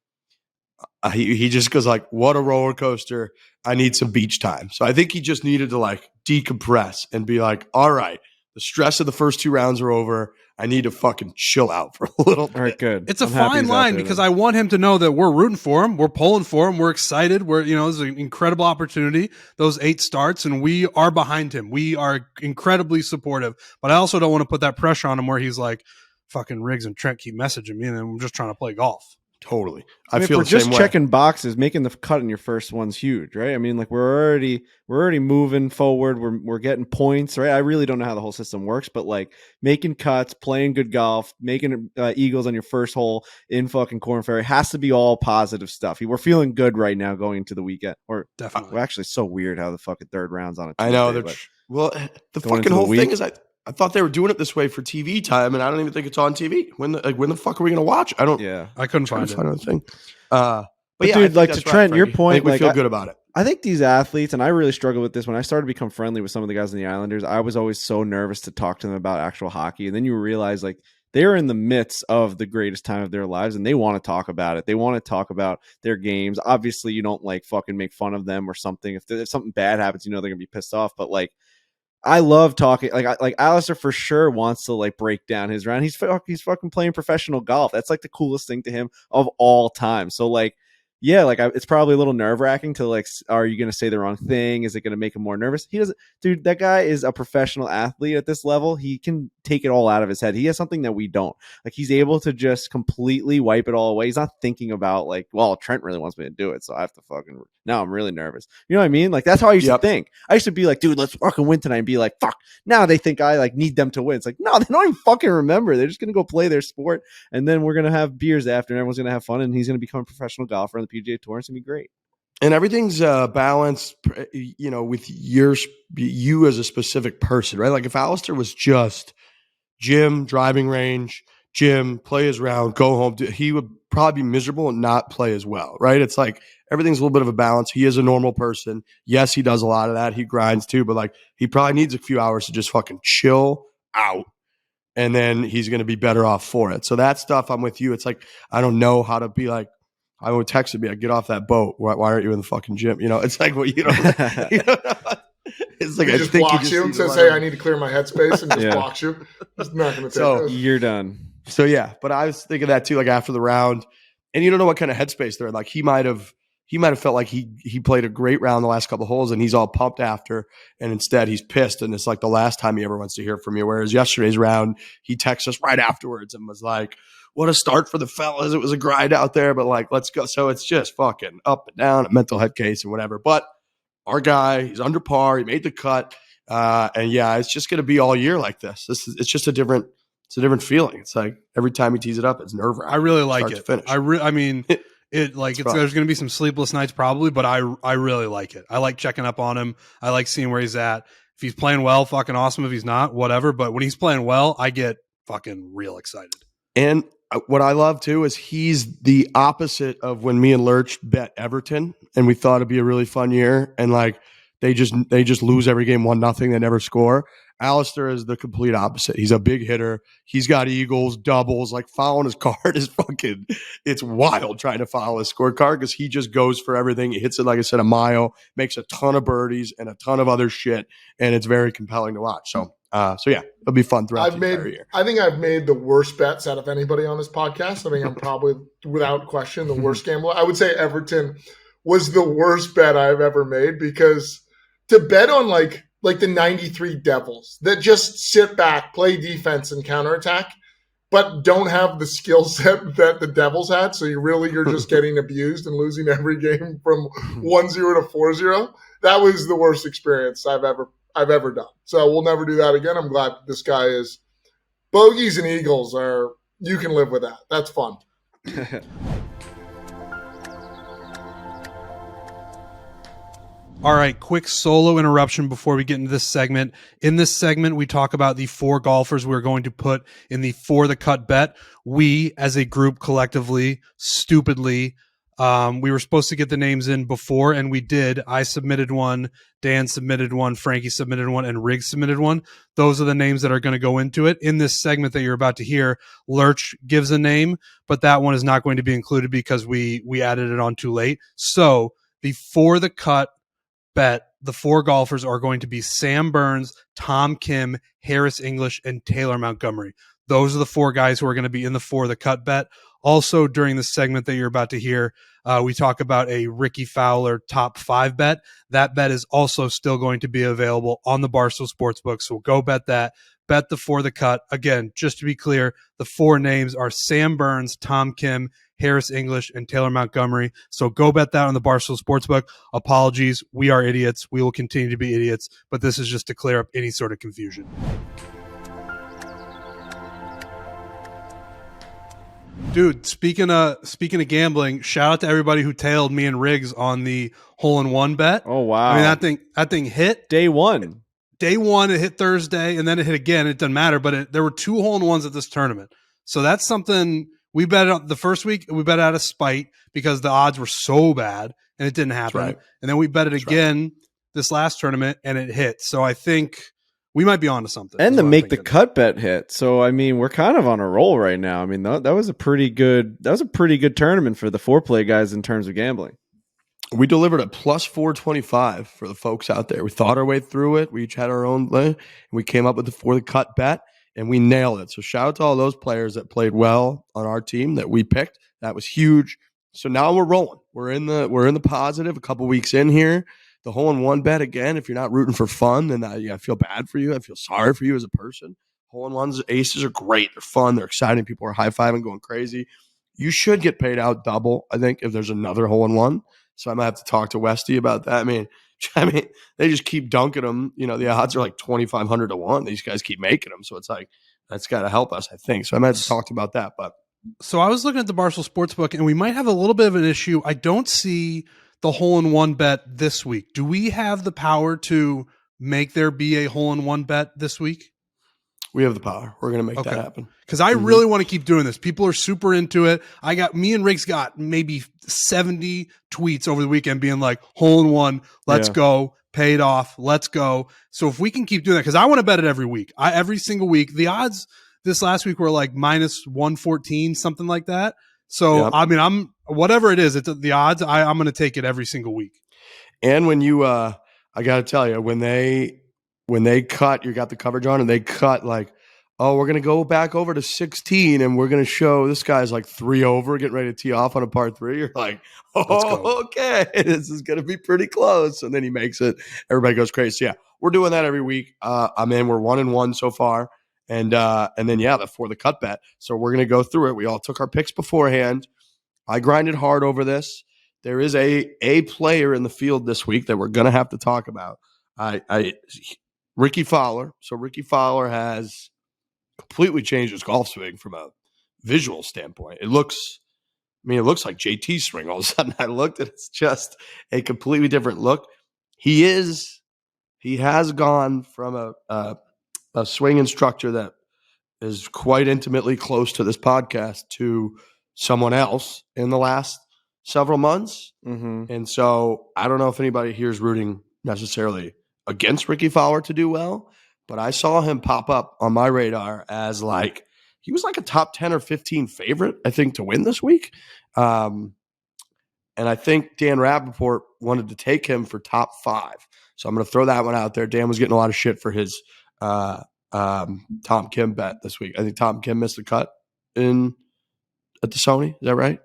he just goes like, what a roller coaster. I need some beach time. So I think he just needed to like decompress and be like, all right, the stress of the first 2 rounds are over. I need to fucking chill out for a little bit. All right, good. It's a fine line because I want him to know that we're rooting for him. We're pulling for him. We're excited. This is an incredible opportunity. Those 8 starts, and we are behind him. We are incredibly supportive. But I also don't want to put that pressure on him where he's like, fucking Riggs and Trent keep messaging me, and I'm just trying to play golf. Totally. I mean, feel if we're just checking boxes, making the cut in your first one's huge, right? I mean, like we're already moving forward. We're getting points, right? I really don't know how the whole system works, but like making cuts, playing good golf, making eagles on your first hole in fucking Korn Ferry has to be all positive stuff. We're feeling good right now going into the weekend. Or definitely, we're actually so weird how the fucking third round's on a Tuesday. I know. Well, the fucking whole thing is I thought they were doing it this way for TV time, and I don't even think it's on TV. When the fuck are we going to watch? I couldn't find anything. But dude, like to Trent, your point, we feel good about it. I think these athletes, and I really struggle with this when I started to become friendly with some of the guys in the Islanders. I was always so nervous to talk to them about actual hockey, and then you realize like they're in the midst of the greatest time of their lives, and they want to talk about it. They want to talk about their games. Obviously, you don't like fucking make fun of them or something. If something bad happens, they're gonna be pissed off. But like, I love talking. Like Alistair for sure wants to like break down his round. He's fucking playing professional golf. That's like the coolest thing to him of all time. So like, yeah, like it's probably a little nerve wracking to like, are you going to say the wrong thing? Is it going to make him more nervous? He doesn't, dude, that guy is a professional athlete at this level. He can take it all out of his head. He has something that we don't. Like he's able to just completely wipe it all away. He's not thinking about like, well, Trent really wants me to do it, so I have to fucking, now I'm really nervous. You know what I mean? Like that's how I used to think. I used to be like, dude, let's fucking win tonight, and be like, fuck. Now they think I like need them to win. It's like, no, they don't even fucking remember. They're just going to go play their sport, and then we're going to have beers after, and everyone's going to have fun, and he's going to become a professional golfer on the PGA Tour. It's going to be great. And everything's balanced, with you as a specific person, right? Like if Alistair was just gym, driving range, gym, play his round, go home. He would probably be miserable and not play as well, right? It's like everything's a little bit of a balance. He is a normal person. Yes, he does a lot of that. He grinds too, but like he probably needs a few hours to just fucking chill out. And then he's going to be better off for it. So that stuff, I'm with you. It's like, I don't know how to be like, I would text me, like, get off that boat. Why aren't you in the fucking gym? You know, it's like, well, you don't it's like, he just blocks you and says, hey, I need to clear my headspace, and just blocks you. It's not going to take this. You're done. So, yeah, but I was thinking that too, like after the round, and you don't know what kind of headspace they're in. Like he might have felt like he played a great round the last couple of holes and he's all pumped after, and instead he's pissed and it's like the last time he ever wants to hear from you. Whereas yesterday's round, he texted us right afterwards and was like, what a start for the fellas. It was a grind out there, but like, let's go. So it's just fucking up and down, a mental head case and whatever. But our guy, he's under par. He made the cut. And yeah, it's just going to be all year like this. It's just a different feeling. It's like every time he tees it up, it's nerve wracking. I really like it. Finish. I mean, there's going to be some sleepless nights probably, but I really like it. I like checking up on him. I like seeing where he's at. If he's playing well, fucking awesome. If he's not, whatever. But when he's playing well, I get fucking real excited. And what I love too is he's the opposite of when me and Lurch bet Everton and we thought it'd be a really fun year, and like they just lose every game 1-0. They never score. Alistair is the complete opposite. He's a big hitter. He's got eagles, doubles, like following his card is fucking, it's wild trying to follow his scorecard because he just goes for everything. He hits it, like I said, a mile, makes a ton of birdies and a ton of other shit. And it's very compelling to watch. So yeah, it'll be fun throughout the entire year. I think I've made the worst bets out of anybody on this podcast. I think I'm probably, without question, the worst gambler. I would say Everton was the worst bet I've ever made, because to bet on like the 93 Devils that just sit back, play defense and counterattack, but don't have the skill set that the Devils had. So you're just getting abused and losing every game from 1-0 to 4-0. That was the worst experience I've ever done. So we'll never do that again. I'm glad this guy is. Bogeys and eagles you can live with that. That's fun. All right, quick solo interruption before we get into this segment. In this segment, we talk about the 4 golfers we're going to put in the For The Cut bet. We, as a group, collectively, stupidly, we were supposed to get the names in before, and we did. I submitted one, Dan submitted one, Frankie submitted one, and Riggs submitted one. Those are the names that are going to go into it. In this segment that you're about to hear, Lurch gives a name, but that one is not going to be included because we added it on too late. So the For The Cut bet, the 4 golfers are going to be Sam Burns, Tom Kim, Harris English, and Taylor Montgomery. Those are the 4 guys who are going to be in the For The Cut bet. Also, during the segment that you're about to hear, we talk about a Ricky Fowler top 5 bet. That bet is also still going to be available on the Barstool Sportsbook, so go bet that. Bet the For The Cut. Again, just to be clear, the 4 names are Sam Burns, Tom Kim, Harris English, and Taylor Montgomery. So go bet that on the Barstool Sportsbook. Apologies, we are idiots. We will continue to be idiots, but this is just to clear up any sort of confusion. Dude, speaking of gambling, shout out to everybody who tailed me and Riggs on the hole-in-one bet. Oh wow! I mean that thing hit day one. Day one, it hit Thursday, and then it hit again. It doesn't matter, but there were 2 hole-in-ones at this tournament. So that's something we bet on the first week. We bet out of spite because the odds were so bad, and it didn't happen. Right. And then we bet it again this last tournament, and it hit. So I think we might be onto something. And the make the cut bet hit. So I mean, we're kind of on a roll right now. I mean, that was a pretty good tournament for the foreplay guys in terms of gambling. We delivered a plus 425 for the folks out there. We thought our way through it. We each had our own lane, and we came up with the For The Cut bet, and we nailed it. So shout out to all those players that played well on our team that we picked. That was huge. So now we're rolling. We're in the positive. A couple weeks in here. The hole-in-one bet again. If you're not rooting for fun, then I feel bad for you. I feel sorry for you as a person. Hole-in-ones, aces are great. They're fun. They're exciting. People are high-fiving, going crazy. You should get paid out double, I think, if there's another hole-in-one. So I might have to talk to Westy about that. I mean, they just keep dunking them. You know, the odds are like 2,500 to 1. These guys keep making them. So it's like, that's got to help us, I think. So I might have to talk to about that. But so I was looking at the Barstool Sportsbook, and we might have a little bit of an issue. I don't see the hole-in-one bet this week. Do we have the power to make there be a hole-in-one bet this week? We have the power. We're going to make Okay. that happen. Because I really want to keep doing this. People are super into it. Me and Riggs got maybe 70 tweets over the weekend being like, hole in one, let's go, paid off, let's go. So if we can keep doing that, because I want to bet it every week. Every single week. The odds this last week were like minus 114, something like that. So, I mean, I'm whatever it is, it's the odds, I'm going to take it every single week. And when you, I got to tell you, when they cut, you got the coverage on and they cut like, oh, we're going to go back over to 16 and we're going to show this guy's like 3 over, getting ready to tee off on a par 3. You're like, oh, okay, this is going to be pretty close. And then he makes it. Everybody goes crazy. So yeah, we're doing that every week. We're 1-1 so far. And then, the For The Cut bet. So we're going to go through it. We all took our picks beforehand. I grinded hard over this. There is a player in the field this week that we're going to have to talk about. Ricky Fowler. So Ricky Fowler has completely changed his golf swing from a visual standpoint. It looks like JT's swing. All of a sudden I looked and it's just a completely different look. He has gone from a swing instructor that is quite intimately close to this podcast to someone else in the last several months. Mm-hmm. And so I don't know if anybody here is rooting necessarily against Ricky Fowler to do well, but I saw him pop up on my radar as he was like a top 10 or 15 favorite, I think, to win this week. And I think Dan Rappaport wanted to take him for top 5. So I'm going to throw that one out there. Dan was getting a lot of shit for his Tom Kim bet this week. I think Tom Kim missed the cut at the Sony. Is that right?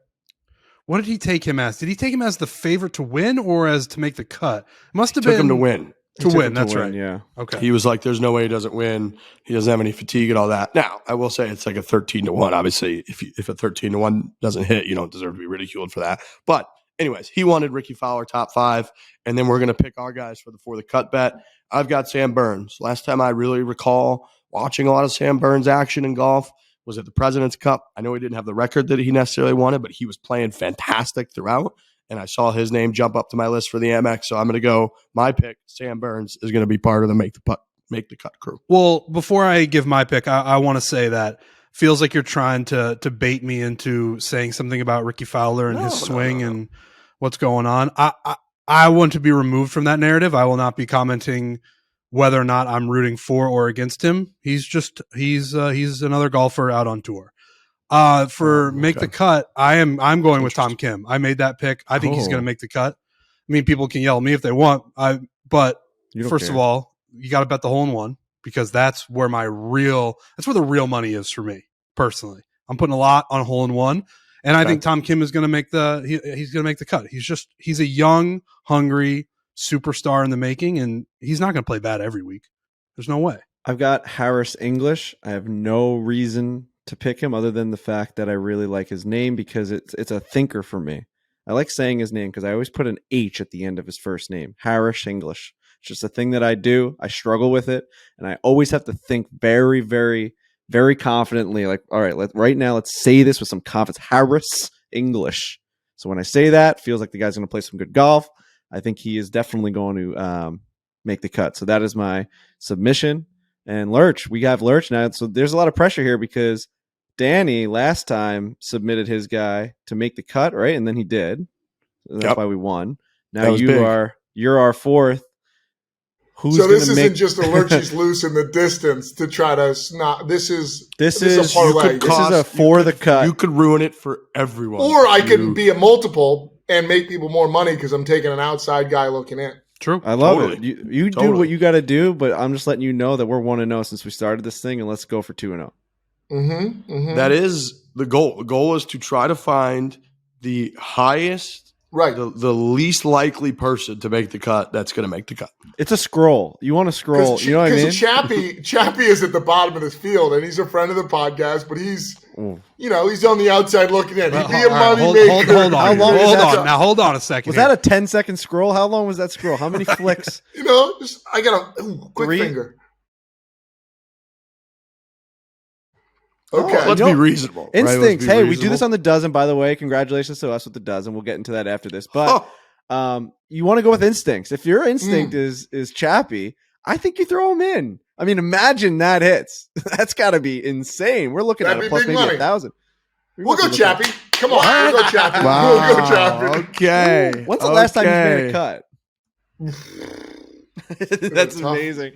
What did he take him as? Did he take him as the favorite to win or as to make the cut? Must have been took him to win. To win, that's right. Yeah. Okay. He was like, there's no way he doesn't win. He doesn't have any fatigue and all that. Now, I will say it's like a 13-1. Obviously, if a 13-1 doesn't hit, you don't deserve to be ridiculed for that. But anyways, he wanted Ricky Fowler top 5, and then we're going to pick our guys for the cut bet. I've got Sam Burns. Last time I really recall watching a lot of Sam Burns action in golf was at the President's Cup. I know he didn't have the record that he necessarily wanted, but he was playing fantastic throughout. And I saw his name jump up to my list for the MX. So I'm going to go. My pick, Sam Burns, is going to be part of the make the cut crew. Well, before I give my pick, I want to say that feels like you're trying to bait me into saying something about Ricky Fowler and his swing and what's going on. I want to be removed from that narrative. I will not be commenting whether or not I'm rooting for or against him. He's another golfer out on tour. Make the cut, I'm going with Tom Kim. I made that pick. I think he's going to make the cut. I mean, people can yell at me if they want. But first of all, you got to bet the hole in one because that's where the real money is for me personally. I'm putting a lot on hole in one, and I think Tom Kim is going to make he's going to make the cut. He's a young, hungry superstar in the making, and he's not going to play bad every week. There's no way. I've got Harris English. I have no reason to pick him other than the fact that I really like his name because it's a thinker for me. I like saying his name because I always put an H at the end of his first name, Harris English. It's just a thing that I do. I struggle with it, and I always have to think very, very, very confidently. Like, all right, right now, let's say this with some confidence. Harris English. So when I say that, it feels like the guy's going to play some good golf. I think he is definitely going to make the cut. So that is my submission. And Lurch, we have Lurch now. So there's a lot of pressure here because Danny last time submitted his guy to make the cut, right? And then he did. So that's why we won. Now you're our fourth. So this isn't just a Lurchies loose in the distance to try to snot. This is a parlay. This is a For The Cut. You could ruin it for everyone. Or I could be a multiple and make people more money because I'm taking an outside guy looking in. True. I love it. You do what you got to do, but I'm just letting you know that we're 1-0 since we started this thing, and let's go for 2-0. Mm-hmm, mm-hmm. That is the goal. The goal is to try to find the highest, the least likely person to make the cut that's going to make the cut. It's a scroll. You want to scroll. You know what I mean? Chappie is at the bottom of this field, and he's a friend of the podcast, but he's on the outside looking in. He'd be a money maker. Hold on. Now hold on a second. Was that a 10-second scroll? How long was that scroll? How many flicks? I got a quick finger. Okay. Let's be reasonable. Instincts. Right? Hey, we do this on the dozen, by the way. Congratulations to us with the dozen. We'll get into that after this. But you want to go with instincts. If your instinct is Chappie, I think you throw him in. I mean, imagine that hits. That's got to be insane. We're looking That'd at be a plus big maybe money. 1,000. We'll go Chappie. Come on, we'll go Chappie. Wow. We'll go Chappie. Okay. When's the last time you made a Okay. cut? That's Tough. amazing.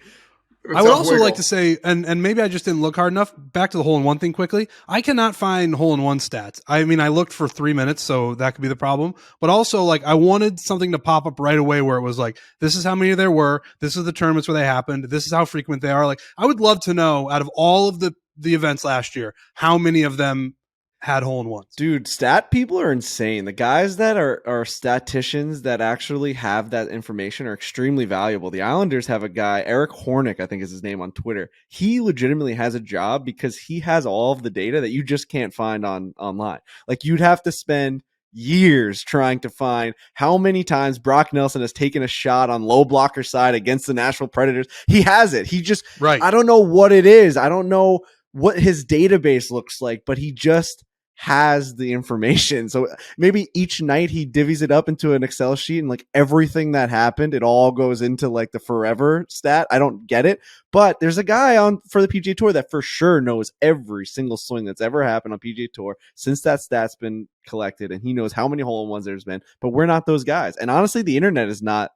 I would also like to say, and maybe I just didn't look hard enough. Back to the hole-in-one thing quickly. I cannot find hole-in-one stats. I mean, I looked for 3 minutes, so that could be the problem. But also, like, I wanted something to pop up right away where it was like, this is how many there were. This is the tournaments where they happened. This is how frequent they are. Like, I would love to know, out of all of the events last year, how many of them had hole-in-ones. Dude, stat people are insane. The guys that are statisticians that actually have that information are extremely valuable. The Islanders have a guy, Eric Hornick, I think is his name on Twitter. He legitimately has a job because he has all of the data that you just can't find online. Like, you'd have to spend years trying to find how many times Brock Nelson has taken a shot on low blocker side against the Nashville Predators. He has it. He just, Right. I don't know what it is. I don't know what his database looks like, but he just has the information. So maybe each night he divvies it up into an Excel sheet, and like everything that happened, it all goes into like the forever stat. I don't get it, but there's a guy on for the PGA Tour that for sure knows every single swing that's ever happened on PGA Tour since that stat's been collected, and he knows how many hole-in-ones there's been. But we're not those guys, and honestly, the internet is not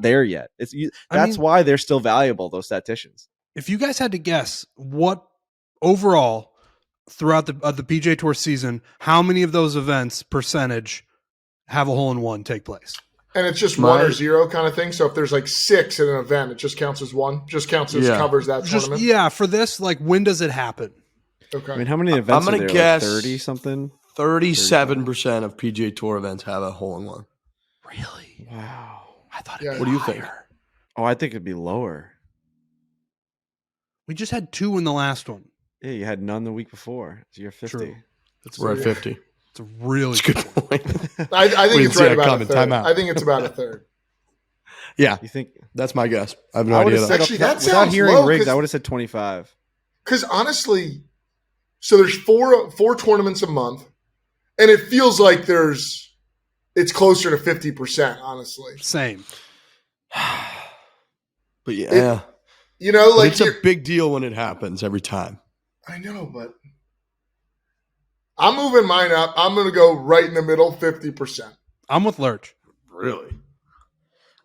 there yet. That's why they're still valuable, those statisticians. If you guys had to guess what overall throughout the PGA Tour season, how many of those events percentage have a hole-in-one take place? And it's just 1 or 0 kind of thing. So if there's like 6 in an event, it just counts as 1. Just counts as covers that tournament. Yeah, for this, like, when does it happen? Okay. I mean, how many events I'm are gonna there? guess like 30 something. 37% of PGA Tour events have a hole-in-one. Really? Wow. I thought Yeah. it What do you think? Oh, I think it'd be lower. We just had 2 in the last one. Yeah, you had none the week before. So you're 50. True. We're at 50. It's a really That's a good point. I think We it's didn't see right that about coming. a third. Time out. I think it's about a third. Yeah, You think? that's my guess. I have no I would idea. have though. said Actually, that without sounds hearing low, Riggs, 'cause- I would have said 25. Because honestly, so there's four tournaments a month, and it feels like it's closer to 50%, honestly. same. But yeah, You know, But like it's a big deal when it happens every time. I know, but I'm moving mine up. I'm going to go right in the middle, 50%. I'm with Lurch. Really?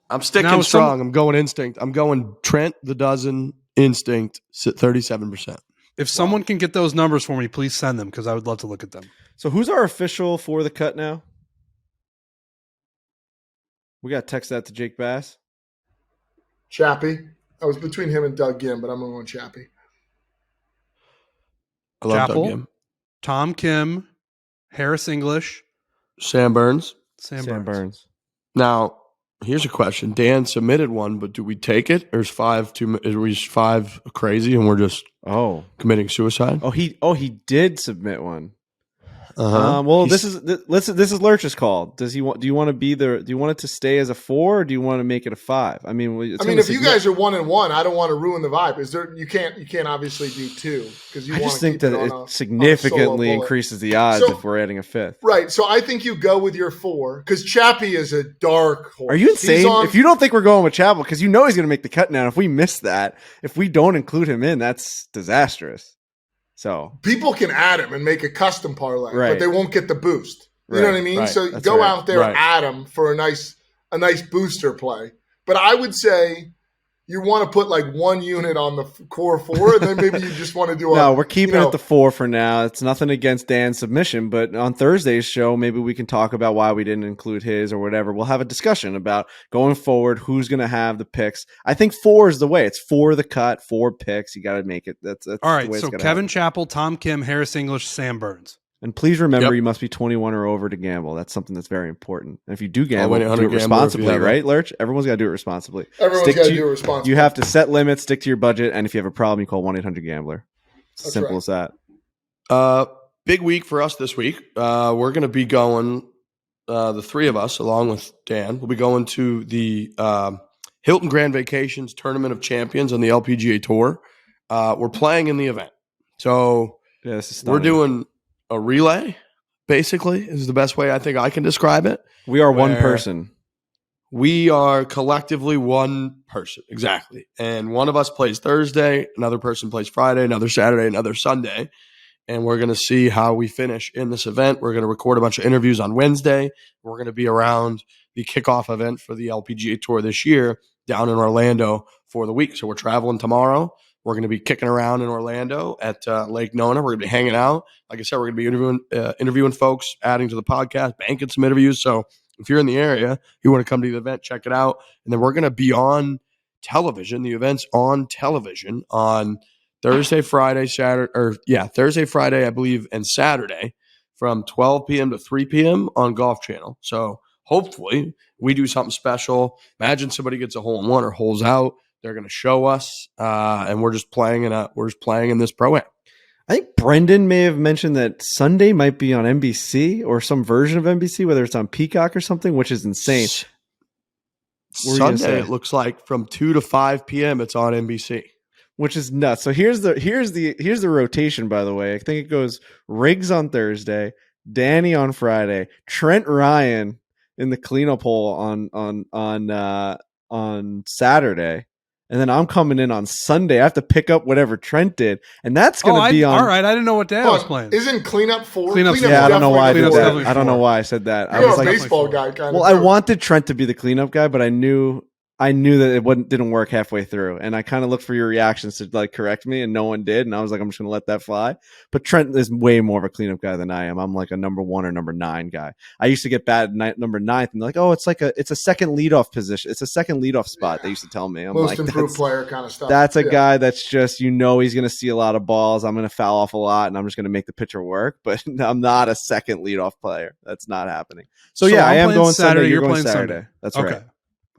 I'm sticking Now, strong. I'm going instinct. I'm going Trent the dozen instinct 37%. If someone can get those numbers for me, please send them because I would love to look at them. So who's our official for the cut now? We got to text that to Jake Bass. Chappie. I was between him and Doug Gim, but I'm going Chappie. I love Chappell, Doug Gim. Tom Kim, Harris English, Sam Burns. Sam Burns. Now, here's a question. Dan submitted one, but do we take it, or is 5 too? Is we 5 crazy and we're just committing suicide? Oh, he did submit one. Uh-huh. This is Lurch's call. Do you want it to stay as a 4 or do you want to make it a 5? I mean, if you guys are 1-1, I don't want to ruin the vibe. Is there? You can't obviously do 2 because you. I want just to think keep that it it significantly bullet. increases the odds if we're adding a 5th. Right. So I think you go with your 4 because Chappie is a dark horse. Are you insane? If you don't think we're going with Chappell, because you know he's going to make the cut now. If we miss that, if we don't include him in, that's disastrous. So people can add him and make a custom parlay, Right. but they won't get the boost. You know what I mean? Right. So That's go right. out there, Right. add him for a nice booster play. But I would say you want to put like 1 unit on the core 4, and then maybe you just want to do no, we're keeping it the 4 for now. It's nothing against Dan's submission, but on Thursday's show, maybe we can talk about why we didn't include his or whatever. We'll have a discussion about going forward, who's going to have the picks. I think 4 is the way. It's for the cut, 4 picks. You got to make it. That's All the right, way so it's gotta Kevin happen. Chappell, Tom Kim, Harris English, Sam Burns. And please remember, Yep. you must be 21 or over to gamble. That's something that's very important. And if you do gamble, 1-800 do it gambler responsibly, if you have right, Lurch? Everyone's got to do it responsibly. Everyone's got to do it responsibly. You have to set limits, stick to your budget, and if you have a problem, you call 1-800-GAMBLER. It's That's simple right. as that. Big week for us this week. We're going to be going, the 3 of us, along with Dan, we'll be going to the Hilton Grand Vacations Tournament of Champions on the LPGA Tour. We're playing in the event. So Yeah, this is we're stunning. doing a relay, basically, is the best way I think I can describe it. We are one where- person. We are collectively one person, exactly. And one of us plays Thursday, another person plays Friday, another Saturday, another Sunday. And we're going to see how we finish in this event. We're going to record a bunch of interviews on Wednesday. We're going to be around the kickoff event for the LPGA Tour this year down in Orlando for the week. So we're traveling tomorrow. We're going to be kicking around in Orlando at Lake Nona. We're going to be hanging out. Like I said, we're going to be interviewing folks, adding to the podcast, banking some interviews. So if you're in the area, you want to come to the event, check it out. And then we're going to be on television. The event's on television on Thursday, Friday, Thursday, Friday, I believe, and Saturday from 12 p.m. to 3 p.m. on Golf Channel. So hopefully we do something special. Imagine somebody gets a hole in one or holes out. They're going to show us, and we're just playing in this pro-am. I think Brendan may have mentioned that Sunday might be on NBC or some version of NBC, whether it's on Peacock or something, which is insane. Sunday, it looks like from 2 to 5 p.m. it's on NBC. Which is nuts. So here's the rotation, by the way. I think it goes Riggs on Thursday, Danny on Friday, Trent Ryan in the cleanup hole on Saturday. And then I'm coming in on Sunday. I have to pick up whatever Trent did. And that's going to be on. All right. I didn't know what day I was playing. Isn't cleanup 4? Yeah, I don't know why I did that. I don't know why I said that. You're I was a like, baseball guy, kind of. well, I wanted Trent to be the cleanup guy, but I knew that it didn't work halfway through. And I kind of looked for your reactions to like correct me, and no one did. And I was like, I'm just going to let that fly. But Trent is way more of a cleanup guy than I am. I'm like a number 1 or number 9 guy. I used to get bad number 9th, and they're like, oh, it's a second leadoff position. It's a second leadoff spot. They used to tell me. I'm most like, improved player kind of stuff. That's a guy that's just, he's going to see a lot of balls. I'm going to foul off a lot, and I'm just going to make the pitcher work. But I'm not a second leadoff player. That's not happening. So yeah, I am going Saturday. You're going Saturday. Sunday. That's okay. right.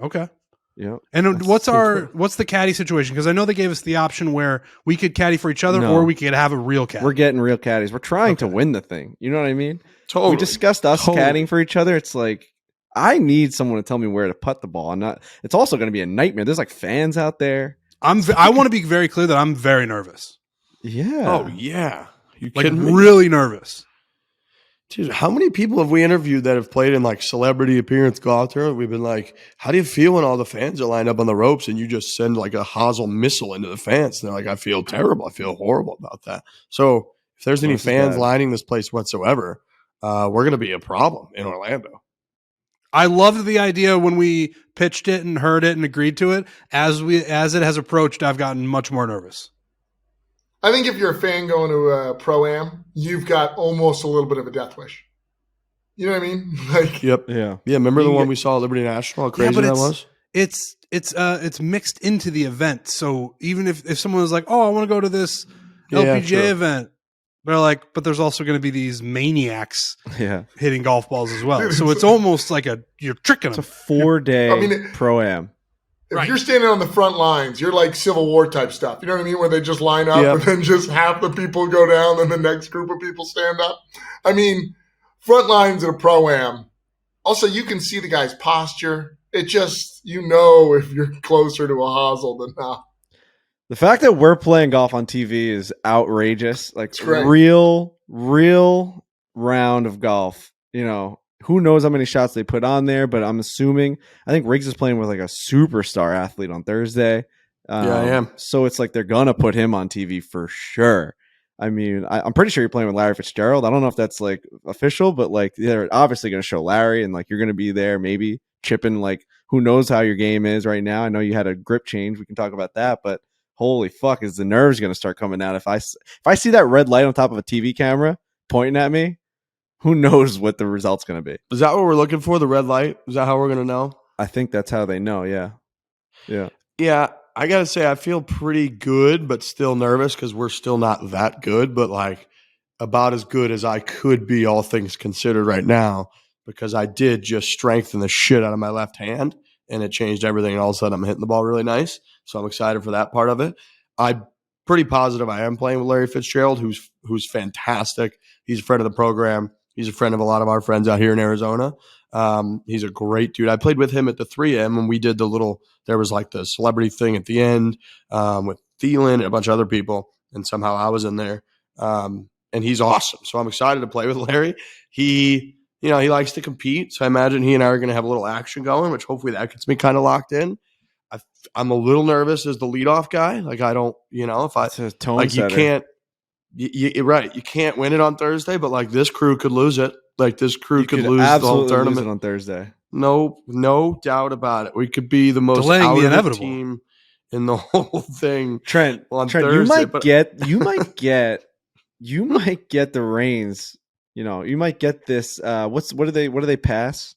Okay. Yeah. And what's the caddy situation? Because I know they gave us the option where we could caddy for each other, or we could have a real caddy. We're getting real caddies. We're trying to win the thing. You know what I mean? Totally. We discussed us caddying for each other. It's like, I need someone to tell me where to putt the ball. It's also going to be a nightmare. There's like fans out there. I want to be very clear that I'm very nervous. Yeah. Oh yeah. You like kidding me? Really nervous. Dude, how many people have we interviewed that have played in like celebrity appearance golf tournament? We've been like, how do you feel when all the fans are lined up on the ropes and you just send like a hosel missile into the fans? And they're like, I feel terrible. I feel horrible about that. So if there's any fans lining this place whatsoever, we're going to be a problem in Orlando. I loved the idea when we pitched it and heard it and agreed to it. As it has approached, I've gotten much more nervous. I think if you're a fan going to a pro-am, you've got almost a little bit of a death wish. You know what I mean? Like, yep. Yeah. Remember the one we saw at Liberty National? How crazy that was? It's mixed into the event. So even if someone was like, "Oh, I want to go to this LPGA event," they're like, "But there's also going to be these maniacs hitting golf balls as well." So it's almost like you're tricking them. It's a 4-day pro-am. If you're standing on the front lines, you're like Civil War type stuff. You know what I mean? Where they just line up and then just half the people go down and the next group of people stand up. I mean, front lines at a pro-am. Also, you can see the guy's posture. It just, if you're closer to a hosel than not. The fact that we're playing golf on TV is outrageous. Like real round of golf, who knows how many shots they put on there, but I'm assuming, I think Riggs is playing with like a superstar athlete on Thursday. I am. So it's like they're going to put him on TV for sure. I mean, I'm pretty sure you're playing with Larry Fitzgerald. I don't know if that's like official, but like they're obviously going to show Larry and like you're going to be there maybe chipping, like who knows how your game is right now. I know you had a grip change. We can talk about that, but holy fuck, is the nerves going to start coming out if I see that red light on top of a TV camera pointing at me? Who knows what the result's going to be? Is that what we're looking for? The red light? Is that how we're going to know? I think that's how they know. Yeah. Yeah. I got to say, I feel pretty good, but still nervous because we're still not that good, but like about as good as I could be, all things considered right now, because I did just strengthen the shit out of my left hand and it changed everything. And all of a sudden I'm hitting the ball really nice. So I'm excited for that part of it. I'm pretty positive I am playing with Larry Fitzgerald, who's fantastic. He's a friend of the program. He's a friend of a lot of our friends out here in Arizona. He's a great dude. I played with him at the 3M when we did there was like the celebrity thing at the end with Thielen and a bunch of other people. And somehow I was in there. And he's awesome. So I'm excited to play with Larry. He he likes to compete. So I imagine he and I are going to have a little action going, which hopefully that gets me kind of locked in. I'm a little nervous as the leadoff guy. Like I don't, if I It's a tone like setter. you can't, you're right. You can't win it on Thursday, but like this crew could lose it. Like this crew You could lose could the whole absolutely tournament lose it on Thursday. No doubt about it. We could be the most Delaying out the of it inevitable. team in the whole thing. Trent, on you Thursday, might get you might get the reins. You might get this. What do they pass?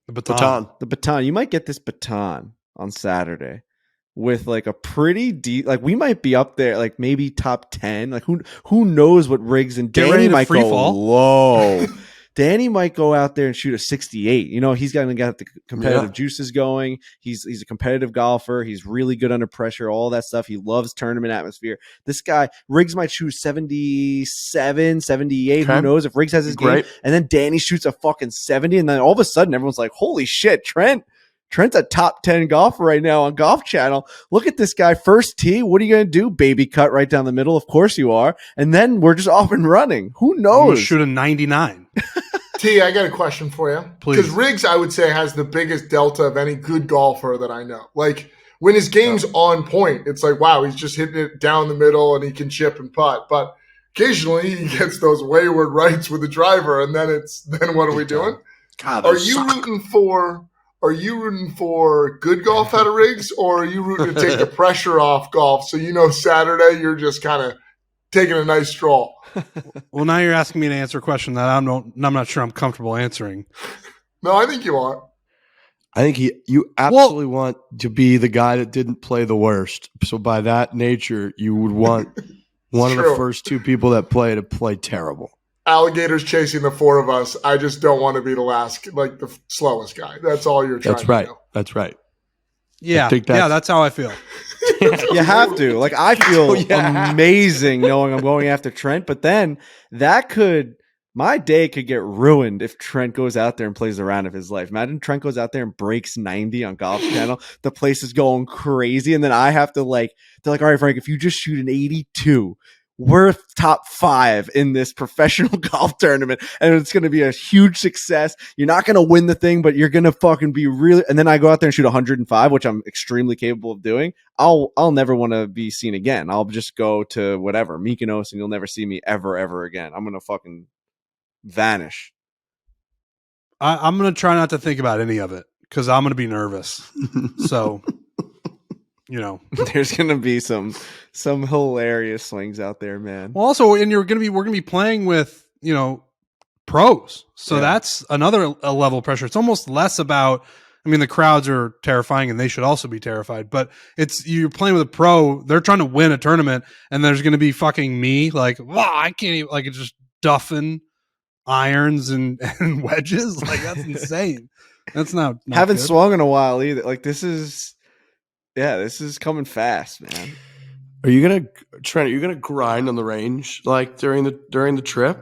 The baton. The baton. You might get this baton on Saturday with like a pretty deep. Like we might be up there, like maybe top 10. Like who knows what Riggs and Get Danny ready to might free go fall. low. Danny might go out there and shoot a 68. He's going to get the competitive juices going. He's a competitive golfer. He's really good under pressure, all that stuff. He loves tournament atmosphere. This guy, Riggs might shoot 77, 78. Okay. Who knows if Riggs has his game. And then Danny shoots a fucking 70. And then all of a sudden everyone's like, holy shit, Trent's a top 10 golfer right now on Golf Channel. Look at this guy. First tee. What are you going to do? Baby cut right down the middle. Of course you are. And then we're just off and running. Who knows? Shoot a 99. T, I got a question for you. Please. Because Riggs, I would say, has the biggest delta of any good golfer that I know. Like, when his game's on point, it's like, wow, he's just hitting it down the middle and he can chip and putt. But occasionally he gets those wayward rights with the driver, and then what are we doing? God, Are you rooting for good golf out of Riggs, or are you rooting to take the pressure off golf so Saturday you're just kind of taking a nice stroll? Well, now you're asking me to answer a question that I'm not sure I'm comfortable answering. No, I think you are. I think you absolutely want to be the guy that didn't play the worst. So by that nature, you would want one of the first two people that play to play terrible. Alligators chasing the four of us. I just don't want to be the last, like the slowest guy. That's all you're trying to do. That's right. Yeah, that's how I feel. You have to. Like, I feel amazing knowing I'm going after Trent, but then my day could get ruined if Trent goes out there and plays the round of his life. Imagine Trent goes out there and breaks 90 on Golf Channel. The place is going crazy. And then I have to they're like, all right, Frank, if you just shoot an 82, we're top 5 in this professional golf tournament, and it's going to be a huge success. You're not going to win the thing, but you're going to fucking be really. And then I go out there and shoot 105, which I'm extremely capable of doing. I'll never want to be seen again. I'll just go to whatever Mykonos, and you'll never see me ever again. I'm going to fucking vanish. I'm going to try not to think about any of it because I'm going to be nervous. So. There's gonna be some hilarious swings out there, man. Well, also, and we're gonna be playing with pros, so that's another level of pressure. It's almost less about. I mean, the crowds are terrifying, and they should also be terrified. But you're playing with a pro. They're trying to win a tournament, and there's gonna be fucking me, like, wow, I can't even it's just duffing irons and wedges. Like that's insane. That's not haven't good. swung in a while either. Like this is coming fast, man. Are you gonna grind on the range like during the trip?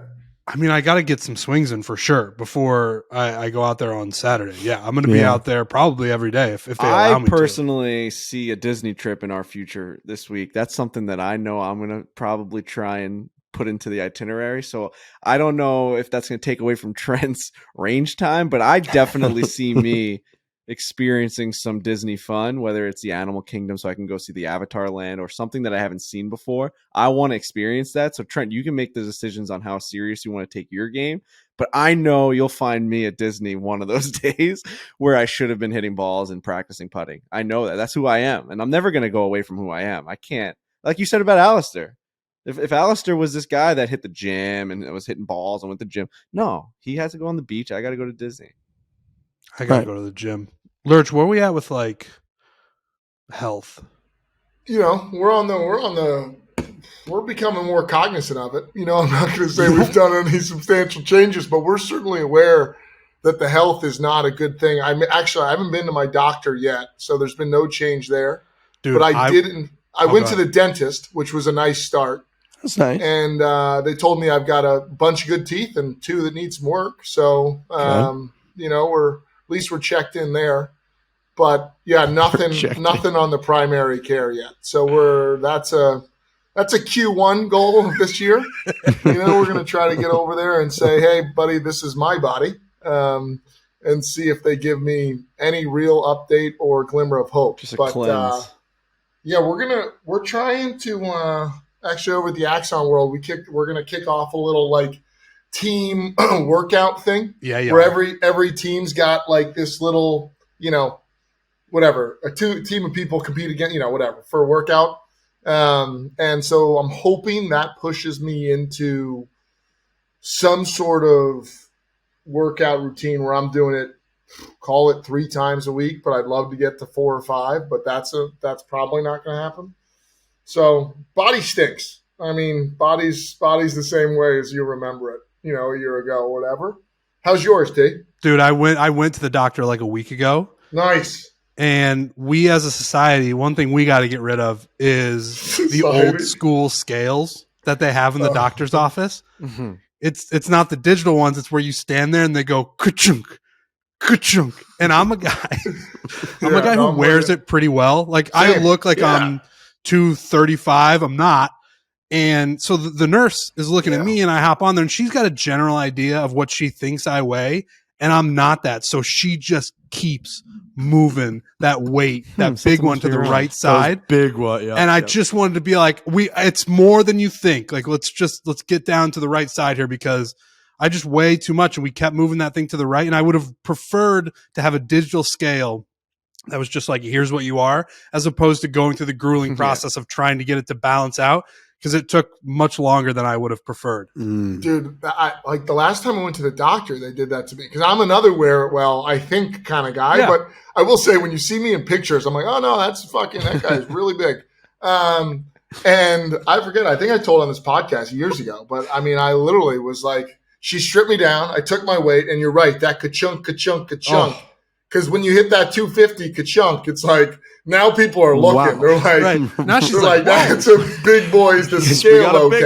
I mean, I got to get some swings in for sure before I go out there on Saturday. Yeah, I'm going to be out there probably every day if they allow me to. I personally see a Disney trip in our future this week. That's something that I know I'm going to probably try and put into the itinerary. So I don't know if that's going to take away from Trent's range time, but I definitely see me experiencing some Disney fun, whether it's the Animal Kingdom so I can go see the Avatar land or something that I haven't seen before. I want to experience that. So Trent, you can make the decisions on how serious you want to take your game, but I know you'll find me at Disney one of those days where I should have been hitting balls and practicing putting. I know that. That's who I am, and I'm never going to go away from who I am. I can't. Like you said about Alistair. If Alistair was this guy that hit the gym and was hitting balls and went to the gym, no, he has to go on the beach. I got to go to Disney. I got to go to the gym. Lurch, where are we at with like health? We're becoming more cognizant of it. I'm not going to say we've done any substantial changes, but we're certainly aware that the health is not a good thing. I haven't been to my doctor yet, so there's been no change there. Dude, but I went to the dentist, which was a nice start. That's nice. And they told me I've got a bunch of good teeth and 2 that need some work. So, at least we're checked in there. But yeah, nothing on the primary care yet. So that's a That's a Q1 goal of this year. We're going to try to get over there and say, hey, buddy, this is my body, and see if they give me any real update or glimmer of hope. Just a cleanse. We're trying to actually over at the Axon World, we're going to kick off a little like team workout thing. Yeah. Where every team's got like this little, whatever, team of people compete against, whatever for a workout. And so I'm hoping that pushes me into some sort of workout routine where I'm doing it, call it 3 times a week, but I'd love to get to 4 or 5, but that's probably not going to happen. So body stinks. I mean, body's the same way as you remember it, a year ago or whatever. How's yours, D? Dude, I went to the doctor like a week ago. Nice. And we as a society, one thing we got to get rid of is the old school scales that they have in the doctor's office. Mm-hmm. It's not the digital ones. It's where you stand there and they go ka-chunk, ka-chunk. And I'm a guy who wears it pretty well. Like I look like I'm 235. I'm not. And so the nurse is looking at me and I hop on there and she's got a general idea of what she thinks I weigh. And I'm not that. So she just keeps moving that weight, that big one to the right side. Big one, yeah. And I just wanted to be like, it's more than you think. Like, let's get down to the right side here because I just weigh too much. And we kept moving that thing to the right. And I would have preferred to have a digital scale that was just like, here's what you are, as opposed to going through the grueling process of trying to get it to balance out. Because it took much longer than I would have preferred. Dude, like the last time I went to the doctor, they did that to me. Because I'm another I think kind of guy. Yeah. But I will say, when you see me in pictures, I'm like, oh, no, that guy is really big. And I forget, I think I told on this podcast years ago. But, I mean, I literally was like, she stripped me down. I took my weight. And you're right, that ka-chunk, ka-chunk, ka-chunk. Because when you hit that 250 ka-chunk, it's like, now people are looking. Wow. They're like, now she's like, that's a big boy's the scale. Okay.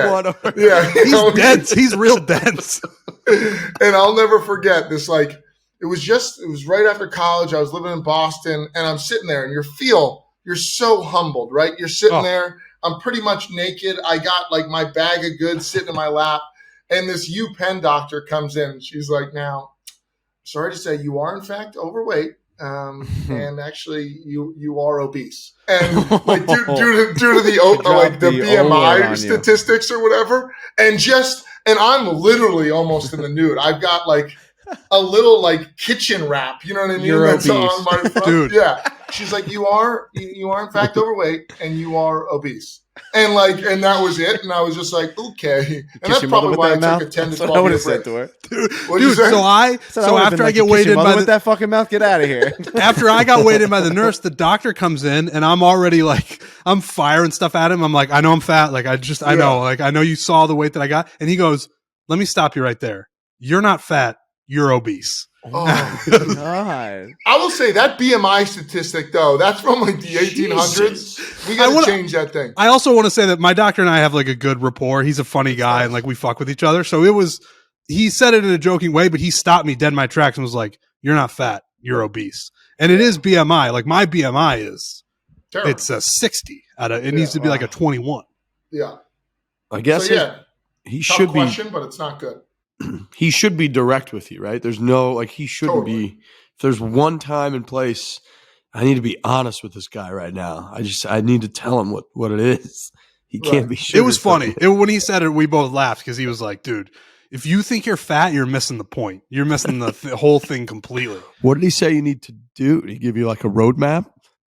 Yeah, he's dense. He's real dense. And I'll never forget this. Like, it was right after college. I was living in Boston, and I'm sitting there, and you're so humbled, right? You're sitting there. I'm pretty much naked. I got like my bag of goods sitting in my lap, and this UPenn doctor comes in. And she's like, now, sorry to say, you are in fact overweight. And actually you are obese, and like due to the BMI statistics or whatever, and I'm literally almost in the nude. I've got like a little like kitchen wrap, you know what I mean? You're That's obese. on my front. Dude. Yeah. She's like, you are in fact overweight and you are obese. And that was it. And I was just like, okay. And that's probably why I took a 10 to 12 I would year have said break. to her. Dude, so after I get weighed in by with that fucking mouth, get out of here. after I got weighed in by the nurse, the doctor comes in and I'm already like, I'm firing stuff at him. I'm like, I know I'm fat. Like, I know, like, I know you saw the weight that I got. And he goes, let me stop you right there. You're not fat. You're obese. Oh my God. I will say that BMI statistic though, that's from like the 1800s. We got to change that thing. I also want to say that my doctor and I have like a good rapport. He's a funny guy and like we fuck with each other. So he said it in a joking way, but he stopped me dead in my tracks and was like, you're not fat, you're obese. And it is BMI. Like my BMI is, terrible. It's a 60 it needs to be like a 21. Yeah. I guess he should be, but it's not good. He should be direct with you, right? There's no, like, he shouldn't be. If there's one time and place, I need to be honest with this guy right now. I need to tell him what it is. He can't be sure. It was funny. When he said it, we both laughed because he was like, dude, if you think you're fat, you're missing the point. You're missing the whole thing completely. What did he say you need to do? Did he give you like a roadmap?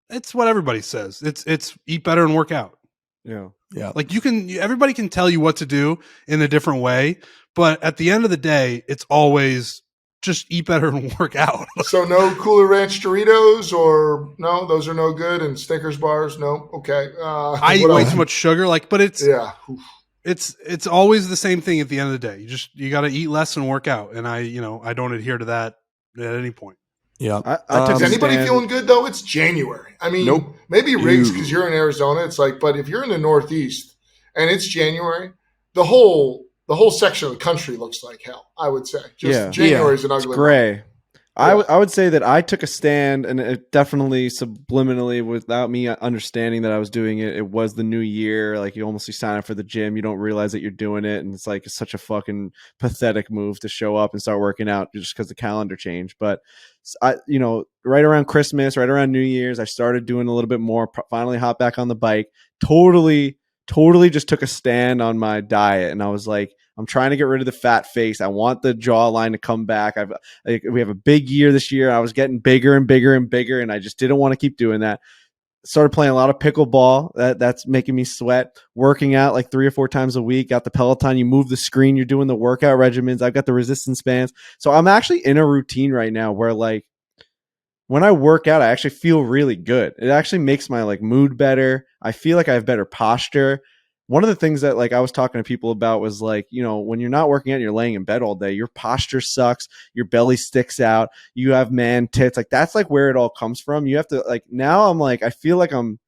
It's what everybody says. It's eat better and work out. Yeah. Like everybody can tell you what to do in a different way. But at the end of the day, it's always just eat better and work out. So no Cooler Ranch Doritos or no, those are no good. And Snickers bars, no. Okay. I eat way too much sugar. But it's always the same thing at the end of the day. You got to eat less and work out. And I don't adhere to that at any point. Yeah. Is anybody feeling good though? It's January. I mean, nope. Maybe Riggs because you're in Arizona. It's like, but if you're in the Northeast and it's January, the whole section of the country looks like hell, I would say. January is an ugly gray. I would say that I took a stand, and it definitely subliminally, without me understanding that I was doing it, it was the new year. Like you sign up for the gym, you don't realize that you're doing it, and it's like it's such a fucking pathetic move to show up and start working out just because the calendar changed. But I, right around Christmas, right around New Year's, I started doing a little bit more. Finally, hopped back on the bike. Totally just took a stand on my diet, and I was like, I'm trying to get rid of the fat face. I want the jawline to come back. We have a big year this year. I was getting bigger and bigger and bigger, and I just didn't want to keep doing that. Started playing a lot of pickleball. That's making me sweat. Working out like 3 or 4 times a week. Got the Peloton. You move the screen. You're doing the workout regimens. I've got the resistance bands. So I'm actually in a routine right now where like when I work out, I actually feel really good. It actually makes my like mood better. I feel like I have better posture. One of the things that like I was talking to people about was like, when you're not working out and you're laying in bed all day, your posture sucks, your belly sticks out, you have man tits. Like that's like where it all comes from. You have to like, now I'm like, I feel like I'm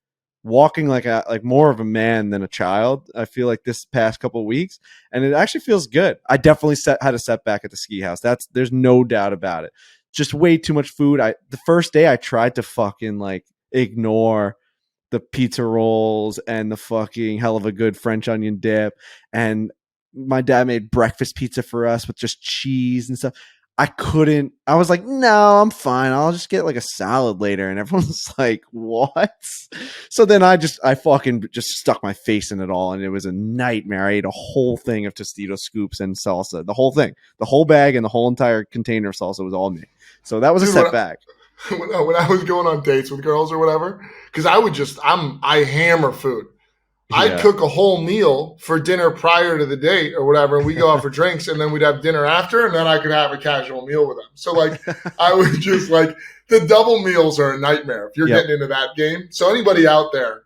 walking like more of a man than a child. I feel like this past couple of weeks, and it actually feels good. I definitely had a setback at the ski house. There's no doubt about it. Just way too much food. The first day I tried to fucking like ignore the pizza rolls and the fucking hell of a good French onion dip. And my dad made breakfast pizza for us with just cheese and stuff. I was like, no, I'm fine. I'll just get like a salad later. And everyone's like, what? So then I fucking just stuck my face in it all. And it was a nightmare. I ate a whole thing of Tostito scoops and salsa, the whole thing, the whole bag and the whole entire container of salsa was all me. So that was a setback. When I was going on dates with girls or whatever, because I hammer food. Yeah. I'd cook a whole meal for dinner prior to the date or whatever, and we go out for drinks, and then we'd have dinner after, and then I could have a casual meal with them. So like, I would just like the double meals are a nightmare if you're getting into that game. So anybody out there,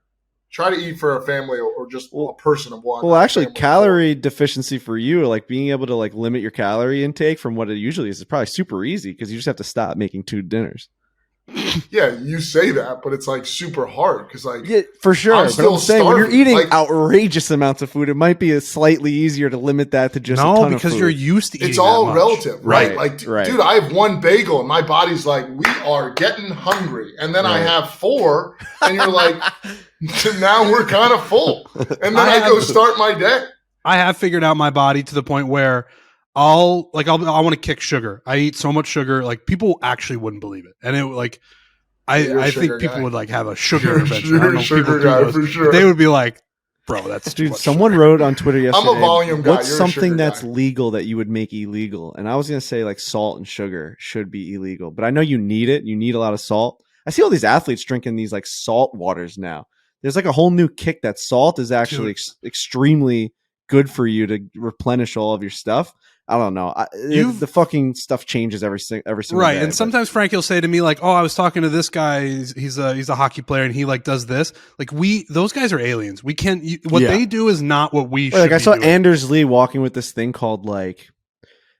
try to eat for a family or just a person of one. Well, actually, calorie deficiency for you, like being able to like limit your calorie intake from what it usually is probably super easy because you just have to stop making 2 dinners. Yeah, you say that, but it's like super hard because like for sure. I'm but I'm saying when you're starving. eating Like, outrageous amounts of food, it might be slightly easier to limit that to just a ton because of food. you're used to eating. It's all that much. relative, right? Right, Like, right. dude, I have 1 bagel and my body's like, we are getting hungry, and then I have 4, and you're like, now we're kind of full, and then I go start my day. I have figured out my body to the point where I want to kick sugar. I eat so much sugar, like people actually wouldn't believe it, and it like. I think people would like have a sugar intervention. I don't know if people do those, for sure. but they would be like, bro, that's too Dude, much someone sugar. wrote on Twitter yesterday, I'm a volume guy. what's You're a something sugar that's guy. legal that you would make illegal? And I was going to say like salt and sugar should be illegal, but I know you need it. You need a lot of salt. I see all these athletes drinking these like salt waters now. There's like a whole new kick that salt is actually extremely good for you to replenish all of your stuff. I don't know. The fucking stuff changes every single right. day. And sometimes Frank will say to me like, "Oh, I was talking to this guy. He's a hockey player, and he like does this. Like those guys are aliens. We can't. What they do is not what we should. Like I saw doing. Anders Lee walking with this thing called like,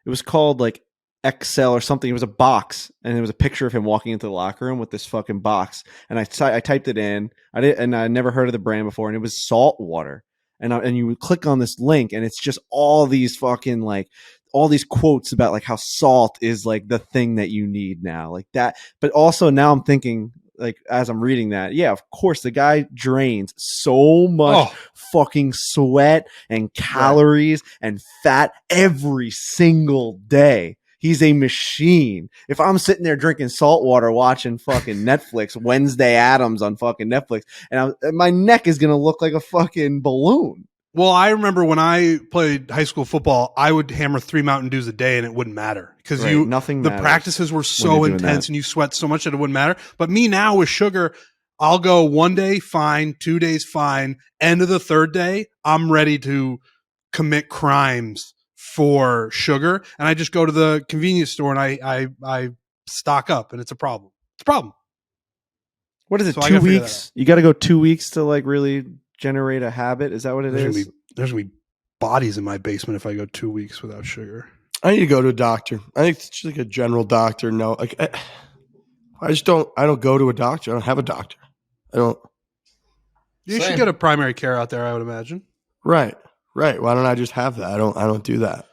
it was called like Excel or something. It was a box, and it was a picture of him walking into the locker room with this fucking box. And I typed it in. I never heard of the brand before, and it was salt water. And you would click on this link, and it's just all these fucking like all these quotes about like how salt is like the thing that you need now, like that. But also now I'm thinking like as I'm reading that, yeah, of course the guy drains so much fucking sweat and calories and fat every single day. He's a machine. If I'm sitting there drinking salt water, watching fucking Netflix, Wednesday Addams on fucking Netflix, and my neck is going to look like a fucking balloon. Well, I remember when I played high school football, I would hammer 3 Mountain Dews a day and it wouldn't matter because the practices were so intense and you sweat so much that it wouldn't matter. But me now with sugar, I'll go 1 day, fine, 2 days, fine. End of the 3rd day, I'm ready to commit crimes for sugar. And I just go to the convenience store and I stock up, and it's a problem. It's a problem. What is it, 2 weeks? You got to go 2 weeks to like really generate a habit. Is that what it is? There's gonna be bodies in my basement if I go 2 weeks without sugar. I need to go to a doctor. I think it's just like a general doctor. No, like I don't go to a doctor. I don't have a doctor. I don't. You should get a primary care out there, I would imagine. Right. Why don't I just have that? I don't do that.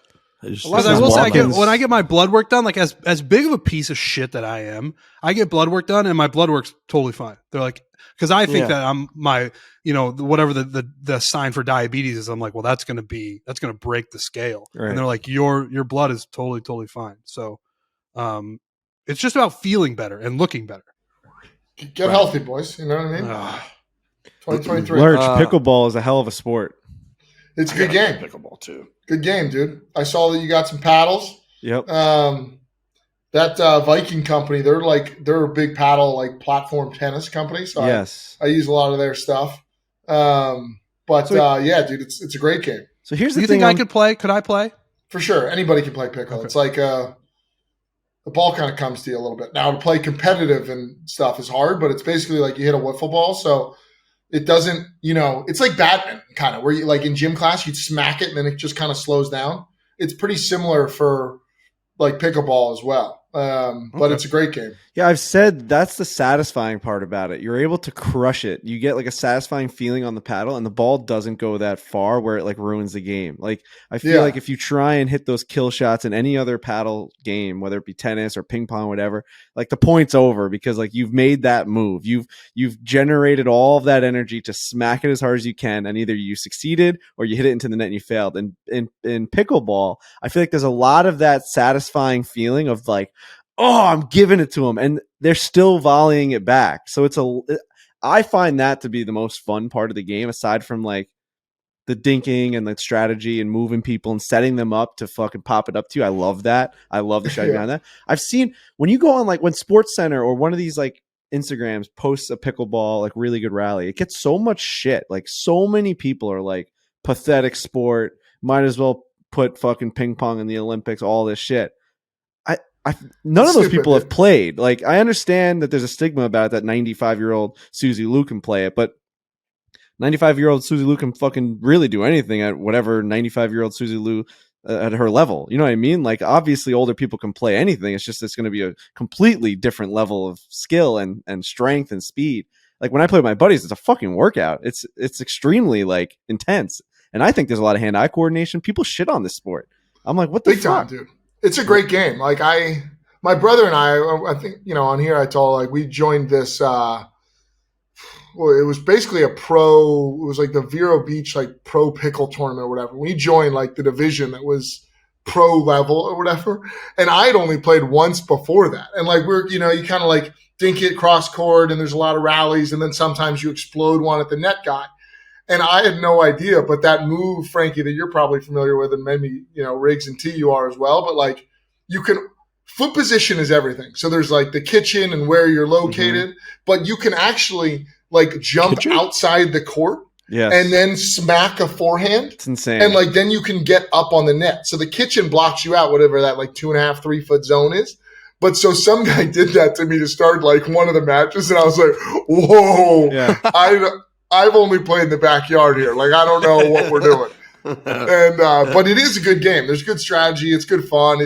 Because I will say, when I get my blood work done, like as big of a piece of shit that I am, I get blood work done and my blood work's totally fine. They're like, because I think that I'm whatever the sign for diabetes is, I'm like, well, that's going to break the scale. Right. And they're like, your blood is totally fine. So, it's just about feeling better and looking better. Get healthy, boys. You know what I mean? 2023. Lurch, pickleball is a hell of a sport. It's a good game. Pickleball too. Good game, dude. I saw that you got some paddles. Yep. That Viking company, they're a big paddle platform tennis company. So yes, I use a lot of their stuff. Yeah, dude, it's a great game. So here's the thing. Do you think I could play? Could I play? For sure. Anybody can play pickle. Okay. It's like the ball kind of comes to you a little bit. Now to play competitive and stuff is hard, but it's basically like you hit a wiffle ball. So it doesn't, it's like badminton kind of where you like in gym class, you'd smack it and then it just kind of slows down. It's pretty similar for like pickleball as well. But it's a great game. Yeah, I've said that's the satisfying part about it. You're able to crush it. You get like a satisfying feeling on the paddle, and the ball doesn't go that far where it like ruins the game. Like I feel like if you try and hit those kill shots in any other paddle game, whether it be tennis or ping pong, whatever, like the point's over because like you've made that move. You've generated all of that energy to smack it as hard as you can, and either you succeeded or you hit it into the net and you failed. And in pickleball, I feel like there's a lot of that satisfying feeling of like, oh, I'm giving it to them, and they're still volleying it back. So I find that to be the most fun part of the game, aside from like the dinking and the strategy and moving people and setting them up to fucking pop it up to you. I love that. I love the strategy behind that. I've seen when you go on like when Sports Center or one of these like Instagrams posts a pickleball like really good rally, it gets so much shit. Like so many people are like pathetic sport. Might as well put fucking ping pong in the Olympics. All this shit. None of those people have played. Like, I understand that there's a stigma about it, that 95-year-old Susie Lou can play it, but 95-year-old Susie Lou can fucking really do anything at whatever 95-year-old Susie Lou at her level. You know what I mean? Like, obviously, older people can play anything. It's just it's going to be a completely different level of skill and strength and speed. Like, when I play with my buddies, it's a fucking workout. It's extremely, like, intense. And I think there's a lot of hand-eye coordination. People shit on this sport. I'm like, what the fuck? Big time, dude. It's a great game. Like my brother and I think, on here I told like we joined this, it was basically it was like the Vero Beach, like pro pickle tournament or whatever. We joined like the division that was pro level or whatever. And I had only played once before that. And like you kind of like dink it cross court and there's a lot of rallies. And then sometimes you explode one at the net guy. And I had no idea, but that move, Frankie, that you're probably familiar with, and maybe, Riggs and T you are as well, but like you can – foot position is everything. So there's like the kitchen and where you're located, but you can actually like jump outside the court and then smack a forehand. It's insane. And like then you can get up on the net. So the kitchen blocks you out, whatever that like 2.5, 3 foot zone is. But so some guy did that to me to start like one of the matches, and I was like, whoa, I've only played in the backyard here. Like, I don't know what we're doing. And but it is a good game. There's good strategy. It's good fun.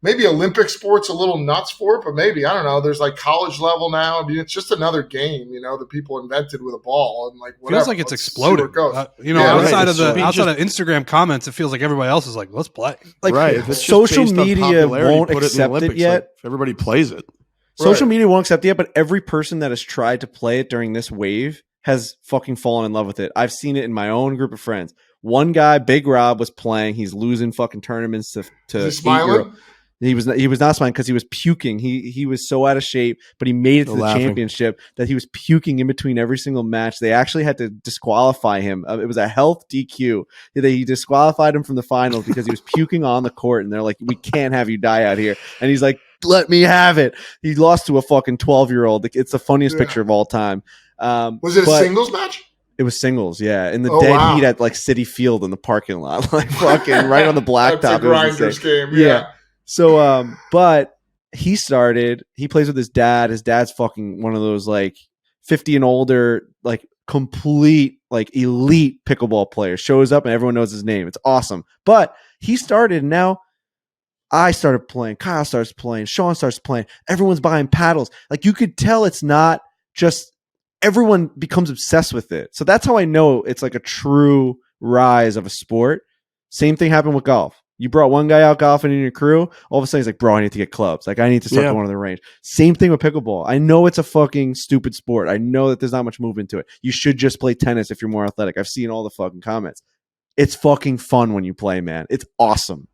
Maybe Olympic sport's a little nuts for it, but maybe, I don't know. There's like college level now. I mean, it's just another game, that people invented with a ball and like whatever. Feels like it's exploded. Outside of Instagram comments, it feels like everybody else is like, let's play. Like social media won't accept it yet. Like, everybody plays it. Social media won't accept it yet, but every person that has tried to play it during this wave has fucking fallen in love with it. I've seen it in my own group of friends. One guy, Big Rob, was playing. He's losing fucking tournaments to Is he smiling? He was not smiling because he was puking. He was so out of shape, but he made it to the championship that he was puking in between every single match. They actually had to disqualify him. It was a health DQ. He disqualified him from the finals because he was puking on the court, and they're like, "We can't have you die out here." And he's like, "Let me have it." He lost to a fucking 12-year-old. It's the funniest picture of all time. Was it a singles match? It was singles, yeah. In the dead heat at like City Field in the parking lot, like fucking right on the blacktop. That's a grinders game, yeah. So, but he plays with his dad. His dad's fucking one of those like 50 and older, like complete, like elite pickleball players. Shows up and everyone knows his name. It's awesome. But he started, and now I started playing. Kyle starts playing. Sean starts playing. Everyone's buying paddles. Like you could tell it's not just everyone becomes obsessed with it. So that's how I know it's like a true rise of a sport. Same thing happened with golf. You brought one guy out golfing in your crew, all of a sudden he's like, bro, I need to get clubs. Like, I need to start going to the range. Same thing with pickleball. I know it's a fucking stupid sport. I know that there's not much movement to it. You should just play tennis if you're more athletic. I've seen all the fucking comments. It's fucking fun when you play, man. It's awesome.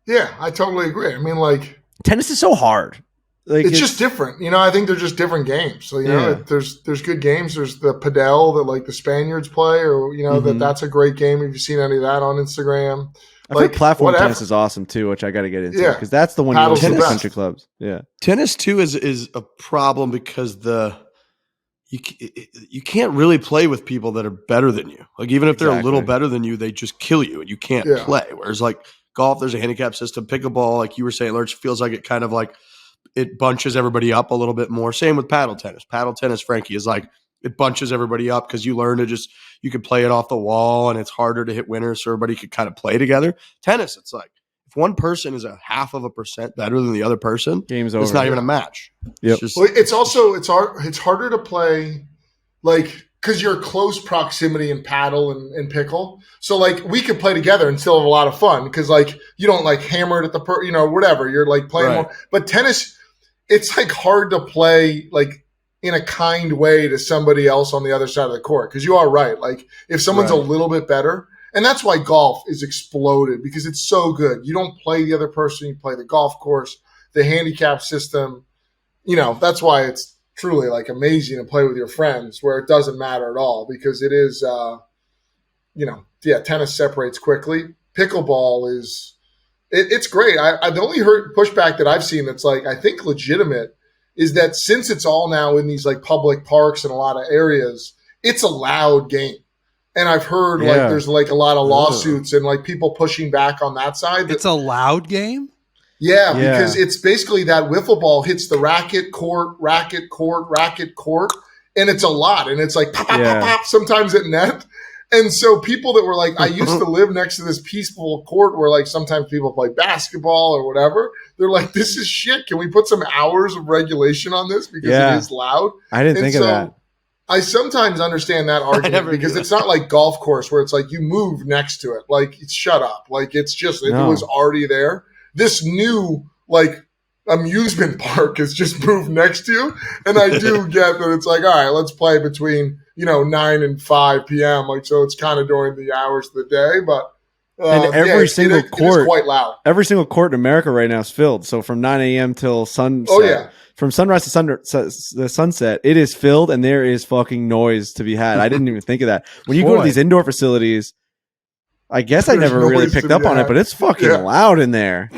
Yeah, I totally agree. I mean, like, tennis is so hard. Like, it's just different. I think they're just different games. So, there's good games. There's the padel that like the Spaniards play, or, that's a great game. Have you seen any of that on Instagram? I've heard platform tennis is awesome too, which I got to get into because that's the one you see in the country clubs. Yeah, tennis too is a problem because you can't really play with people that are better than you. Like even if they're a little better than you, they just kill you and you can't play. Whereas like golf, there's a handicap system. Pickleball, like you were saying, Lurch, feels like it kind of like it bunches everybody up a little bit more. Same with paddle tennis. Paddle tennis, Frankie, is like it bunches everybody up because you learn to you can play it off the wall and it's harder to hit winners so everybody could kind of play together. Tennis, it's like if one person is a 0.5% better than the other person, game's over. It's not even a match. Yep. It's harder to play like because you're close proximity in paddle and pickle. So like we could play together and still have a lot of fun because like you don't like hammer it at the whatever. You're like playing more. But tennis, it's like hard to play like in a kind way to somebody else on the other side of the court. Because you are right. Like if someone's a little bit better, and that's why golf is exploded because it's so good. You don't play the other person. You play the golf course, the handicap system. That's why it's truly like amazing to play with your friends where it doesn't matter at all because it is, tennis separates quickly. Pickleball is, it's great. The only pushback that I've seen that's like, I think legitimate is that since it's all now in these like public parks and a lot of areas, it's a loud game. And I've heard like there's like a lot of lawsuits and like people pushing back on that side. It's a loud game? Yeah, because it's basically that wiffle ball hits the racket, court, racket, court, racket, court. And it's a lot. And it's like pop, pop, pop, pop, sometimes at net. And so people that were like, I used to live next to this peaceful court where like sometimes people play basketball or whatever. They're like, this is shit. Can we put some hours of regulation on this because it is loud? I didn't think of that. I sometimes understand that argument because it's not like golf course where it's like you move next to it. Like, shut up. Like, it's just, if it was already there. This new, like, amusement park is just moved next to you. And I do get that it's like, all right, let's play between, 9 and 5 p.m. Like, so it's kind of during the hours of the day. But and every single court, it is quite loud. Every single court in America right now is filled. So from 9 a.m. till sunset. Oh, yeah. From sunrise to the sunset, it is filled and there is fucking noise to be had. I didn't even think of that. When you go to these indoor facilities, I guess I never really picked up on it, but it's fucking loud in there.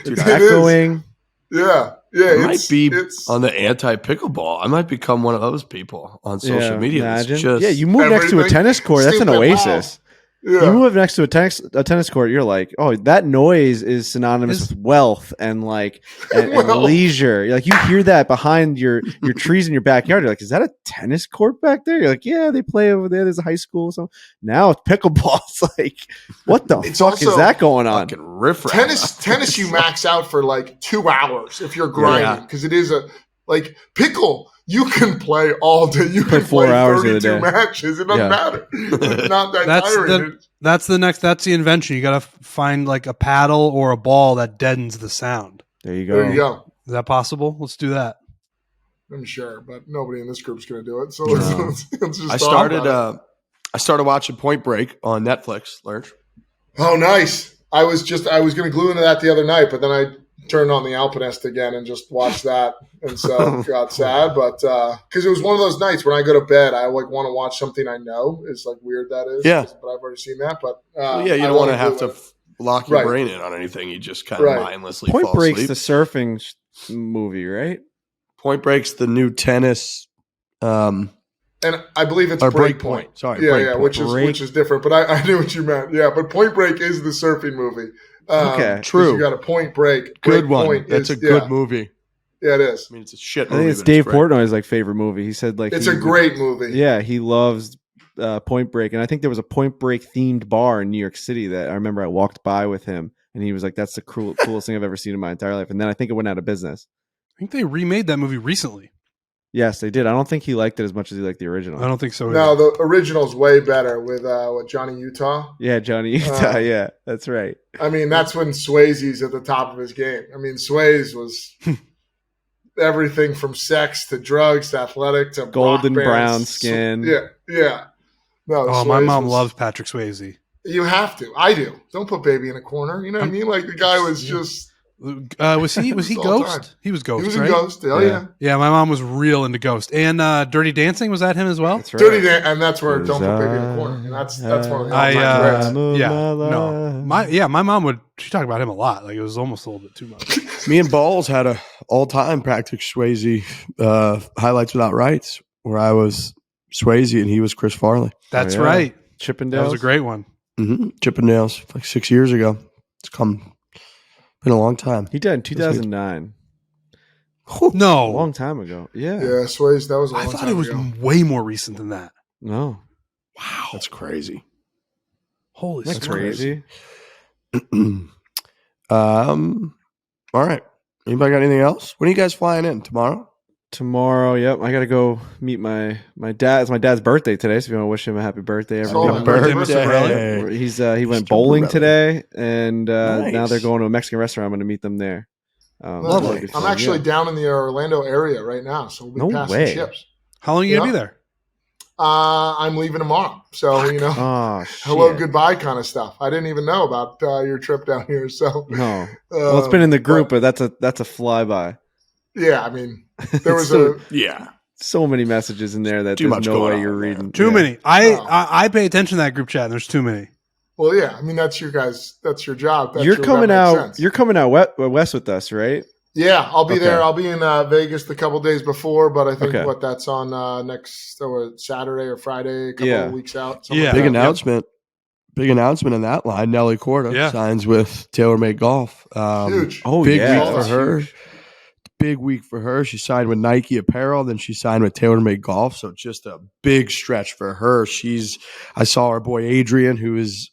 Dude, echoing. Yeah. I might be on the anti-pickleball. I might become one of those people on social media. You move next to a tennis court. That's an oasis. Yeah. You move next to a tennis court, you're like, oh, that noise is synonymous with wealth and like and leisure. You're like, you hear that behind your trees in your backyard. You're like, is that a tennis court back there? You're like, yeah, they play over there. There's a high school. So now it's pickleball. It's like, what the fuck is that going on? Tennis, you max out for like 2 hours if you're grinding because it is like pickle. You can play all day. You can play 32 matches. It doesn't matter. It's not that tiring. That's the invention. You got to find like a paddle or a ball that deadens the sound. There you go. Is that possible? Let's do that. I'm sure, but nobody in this group's going to do it. So let's just I started watching Point Break on Netflix, Lurch. Oh, nice. I was going to glue into that the other night, but then I turned on the Alpinist again and just watched that, and so got sad. But because it was one of those nights when I go to bed, I like want to watch something I know. It's like weird that is, but I've already seen that. But you don't want to have to lock your brain in on anything. You just kind of mindlessly Point fall Break's asleep. the surfing movie, right? Point Break's the new tennis. And I believe it's Breakpoint. Sorry, which is different. But I knew what you meant. Yeah, but Point Break is the surfing movie. Okay, true. You got a Point Break. Good one. That's a good movie. Yeah, it is. I mean, it's a shit movie. I think it's Dave Portnoy's like favorite movie. He said like it's a great movie. Yeah, he loves Point Break, and I think there was a Point Break themed bar in New York City that I remember I walked by with him, and he was like, "That's the coolest thing I've ever seen in my entire life." And then I think it went out of business. I think they remade that movie recently. Yes, they did. I don't think he liked it as much as he liked the original. I don't think so. No, either. the original's way better with Johnny Utah. Yeah, Johnny Utah. Yeah, that's right. I mean, that's when Swayze's at the top of his game. I mean, Swayze was everything from sex to drugs to athletic to Golden rock bands. brown skin. Yeah. No, Oh, my Swayze mom was- loves Patrick Swayze. You have to. I do. Don't put baby in a corner. You know what I mean? Like the guy was just. Was he all Ghost? time. He was Ghost, He was right? in Ghost. Oh yeah. Yeah, my mom was real into Ghost. And Dirty Dancing, was that him as well? That's right. Dirty Dan, and that's where Don't Put Baby in a Corner. And that's one of the all-time greats. My mom would. She talked about him a lot. Like it was almost a little bit too much. Me and Balls had a all-time Patrick Swayze highlights without rights, where I was Swayze and he was Chris Farley. That's yeah. right. Chippendales. That was a great one. Chippendales, like 6 years ago. It's been a long time. He died in 2009. A No, long time ago. Yeah. Yeah, Swayze. That was a long I thought time it was ago. way more recent than that. No. Wow, that's crazy. Holy That's smokes. crazy. All right. Anybody got anything else? When are you guys flying in? Tomorrow? Tomorrow, yep. I got to go meet my dad. It's my dad's birthday today, so if you want to wish him a happy birthday, Oh, everybody. happy birthday, Birthday. Mr. Borelli. He went Mr. bowling Borelli. today, and now Nice. they're going to a Mexican restaurant. I'm going to meet them there. Lovely. that'll be I'm fun, actually yeah. down in the Orlando area right now, so we'll be No passing way. ships. How long are you going to be Yeah. there? I'm leaving tomorrow, so Oh, hello, shit. goodbye kind of stuff. I didn't even know about your trip down here, so No. Well, it's been in the group, but that's a flyby. yeah. I mean, there was So- Yeah. So many messages in there that Too there's much no going way on you're there. reading. Too Yeah. many. Wow. I pay attention to that group chat, and there's too many. well, yeah. I mean, that's your guys. That's your job. That's You're that coming makes out. sense. You're coming out west with us, right? Yeah, I'll be Okay. there. I'll be in Vegas the couple days before, but I think Okay. that's on next Saturday or Friday, a couple Yeah. of weeks out. Yeah. like Big that. announcement. Big announcement in that line. Nelly Corda Yeah. signs with TaylorMade Golf. Huge. Oh, Big yeah. week for that's her. huge. Big week for her. She signed with Nike Apparel, then she signed with TaylorMade Golf. So just a big stretch for her. I saw our boy Adrian, who's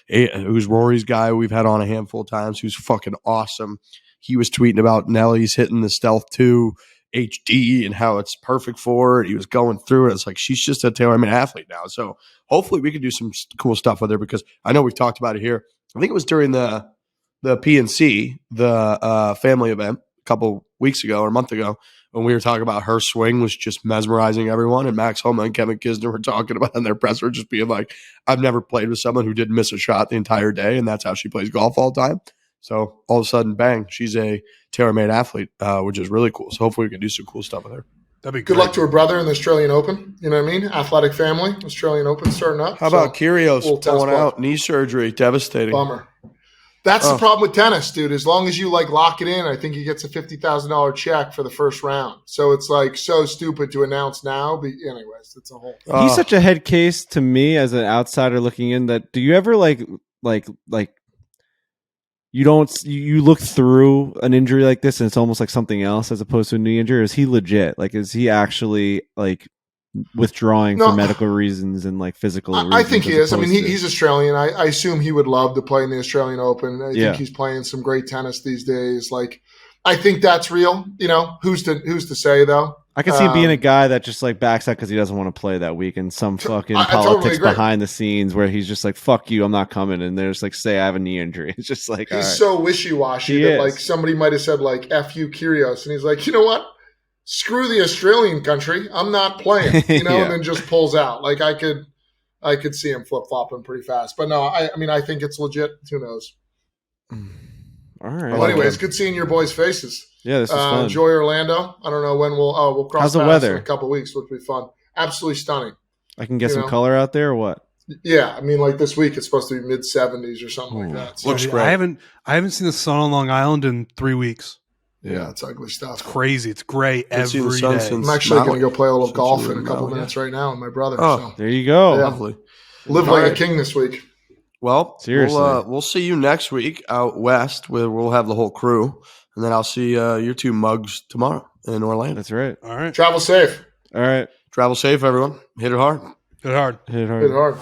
Rory's guy. We've had on a handful of times. Who's fucking awesome. He was tweeting about Nelly's hitting the Stealth 2 HD and how it's perfect for her. He was going through it. It's like she's just a TaylorMade athlete now. So hopefully we can do some cool stuff with her because I know we've talked about it here. I think it was during the PNC, the family event a couple weeks ago or a month ago when we were talking about her swing was just mesmerizing everyone. And Max Homa and Kevin Kisner were talking about in their presser just being like, I've never played with someone who didn't miss a shot the entire day. And that's how she plays golf all the time. So all of a sudden, bang, she's a TaylorMade athlete, which is really cool. So hopefully we can do some cool stuff with her. That'd be Good great. luck to her brother in the Australian Open. You know what I mean? Athletic family, Australian Open starting up. How about Kyrgios little test pulling ball. out, knee surgery, devastating. Bummer. That's Oh. the problem with tennis, dude. As long as you lock it in, I think he gets a $50,000 check for the first round. So it's so stupid to announce now. But anyways, it's a whole. He's such a head case to me as an outsider looking in. That do you ever like you look through an injury like this and it's almost like something else as opposed to a knee injury? Or is he legit? Like, is he actually withdrawing No. for medical reasons and physical reasons? I think he as is. I mean, opposed to- he's Australian. I assume he would love to play in the Australian Open. I Yeah. think he's playing some great tennis these days. I think that's real. You know, who's to say though? I can see him being a guy that just backs out because he doesn't want to play that week, and some fucking I totally politics agree. behind the scenes where he's just fuck you, I'm not coming, and they're just say I have a knee injury. It's just all He's right. so wishy-washy He that is. somebody might have said F you Kyrgios, and he's like, you know what? Screw the Australian country. I'm not playing. You know, Yeah. and then just pulls out. I could see him flip-flopping pretty fast. But no, I mean, I think it's legit. Who knows? All right. Well, anyways, good seeing your boys' faces. Yeah, this is fun. Enjoy Orlando. I don't know when we'll cross How's the paths weather? in a couple weeks, which will be fun. Absolutely stunning. I can get you some know. color out there or what? Yeah, I mean, this week it's supposed to be mid-70s or something like Ooh. that. So, Looks great. I haven't seen the sun on Long Island in 3 weeks. yeah, it's ugly stuff. Crazy. It's gray Haven't seen the every sun day. since- I'm actually going Maui. to go play a little Since golf you were in a in couple Maui, minutes right now with my brother. Oh. So. There you go. Yeah. Lovely. Live All like right. a king this week. Well, Seriously. we'll see you next week out west where we'll have the whole crew. And then I'll see your two mugs tomorrow in Orlando. That's right. All right. Travel safe. All right. Travel safe, everyone. Hit it hard. Good hard. Hit it hard. Hit hard.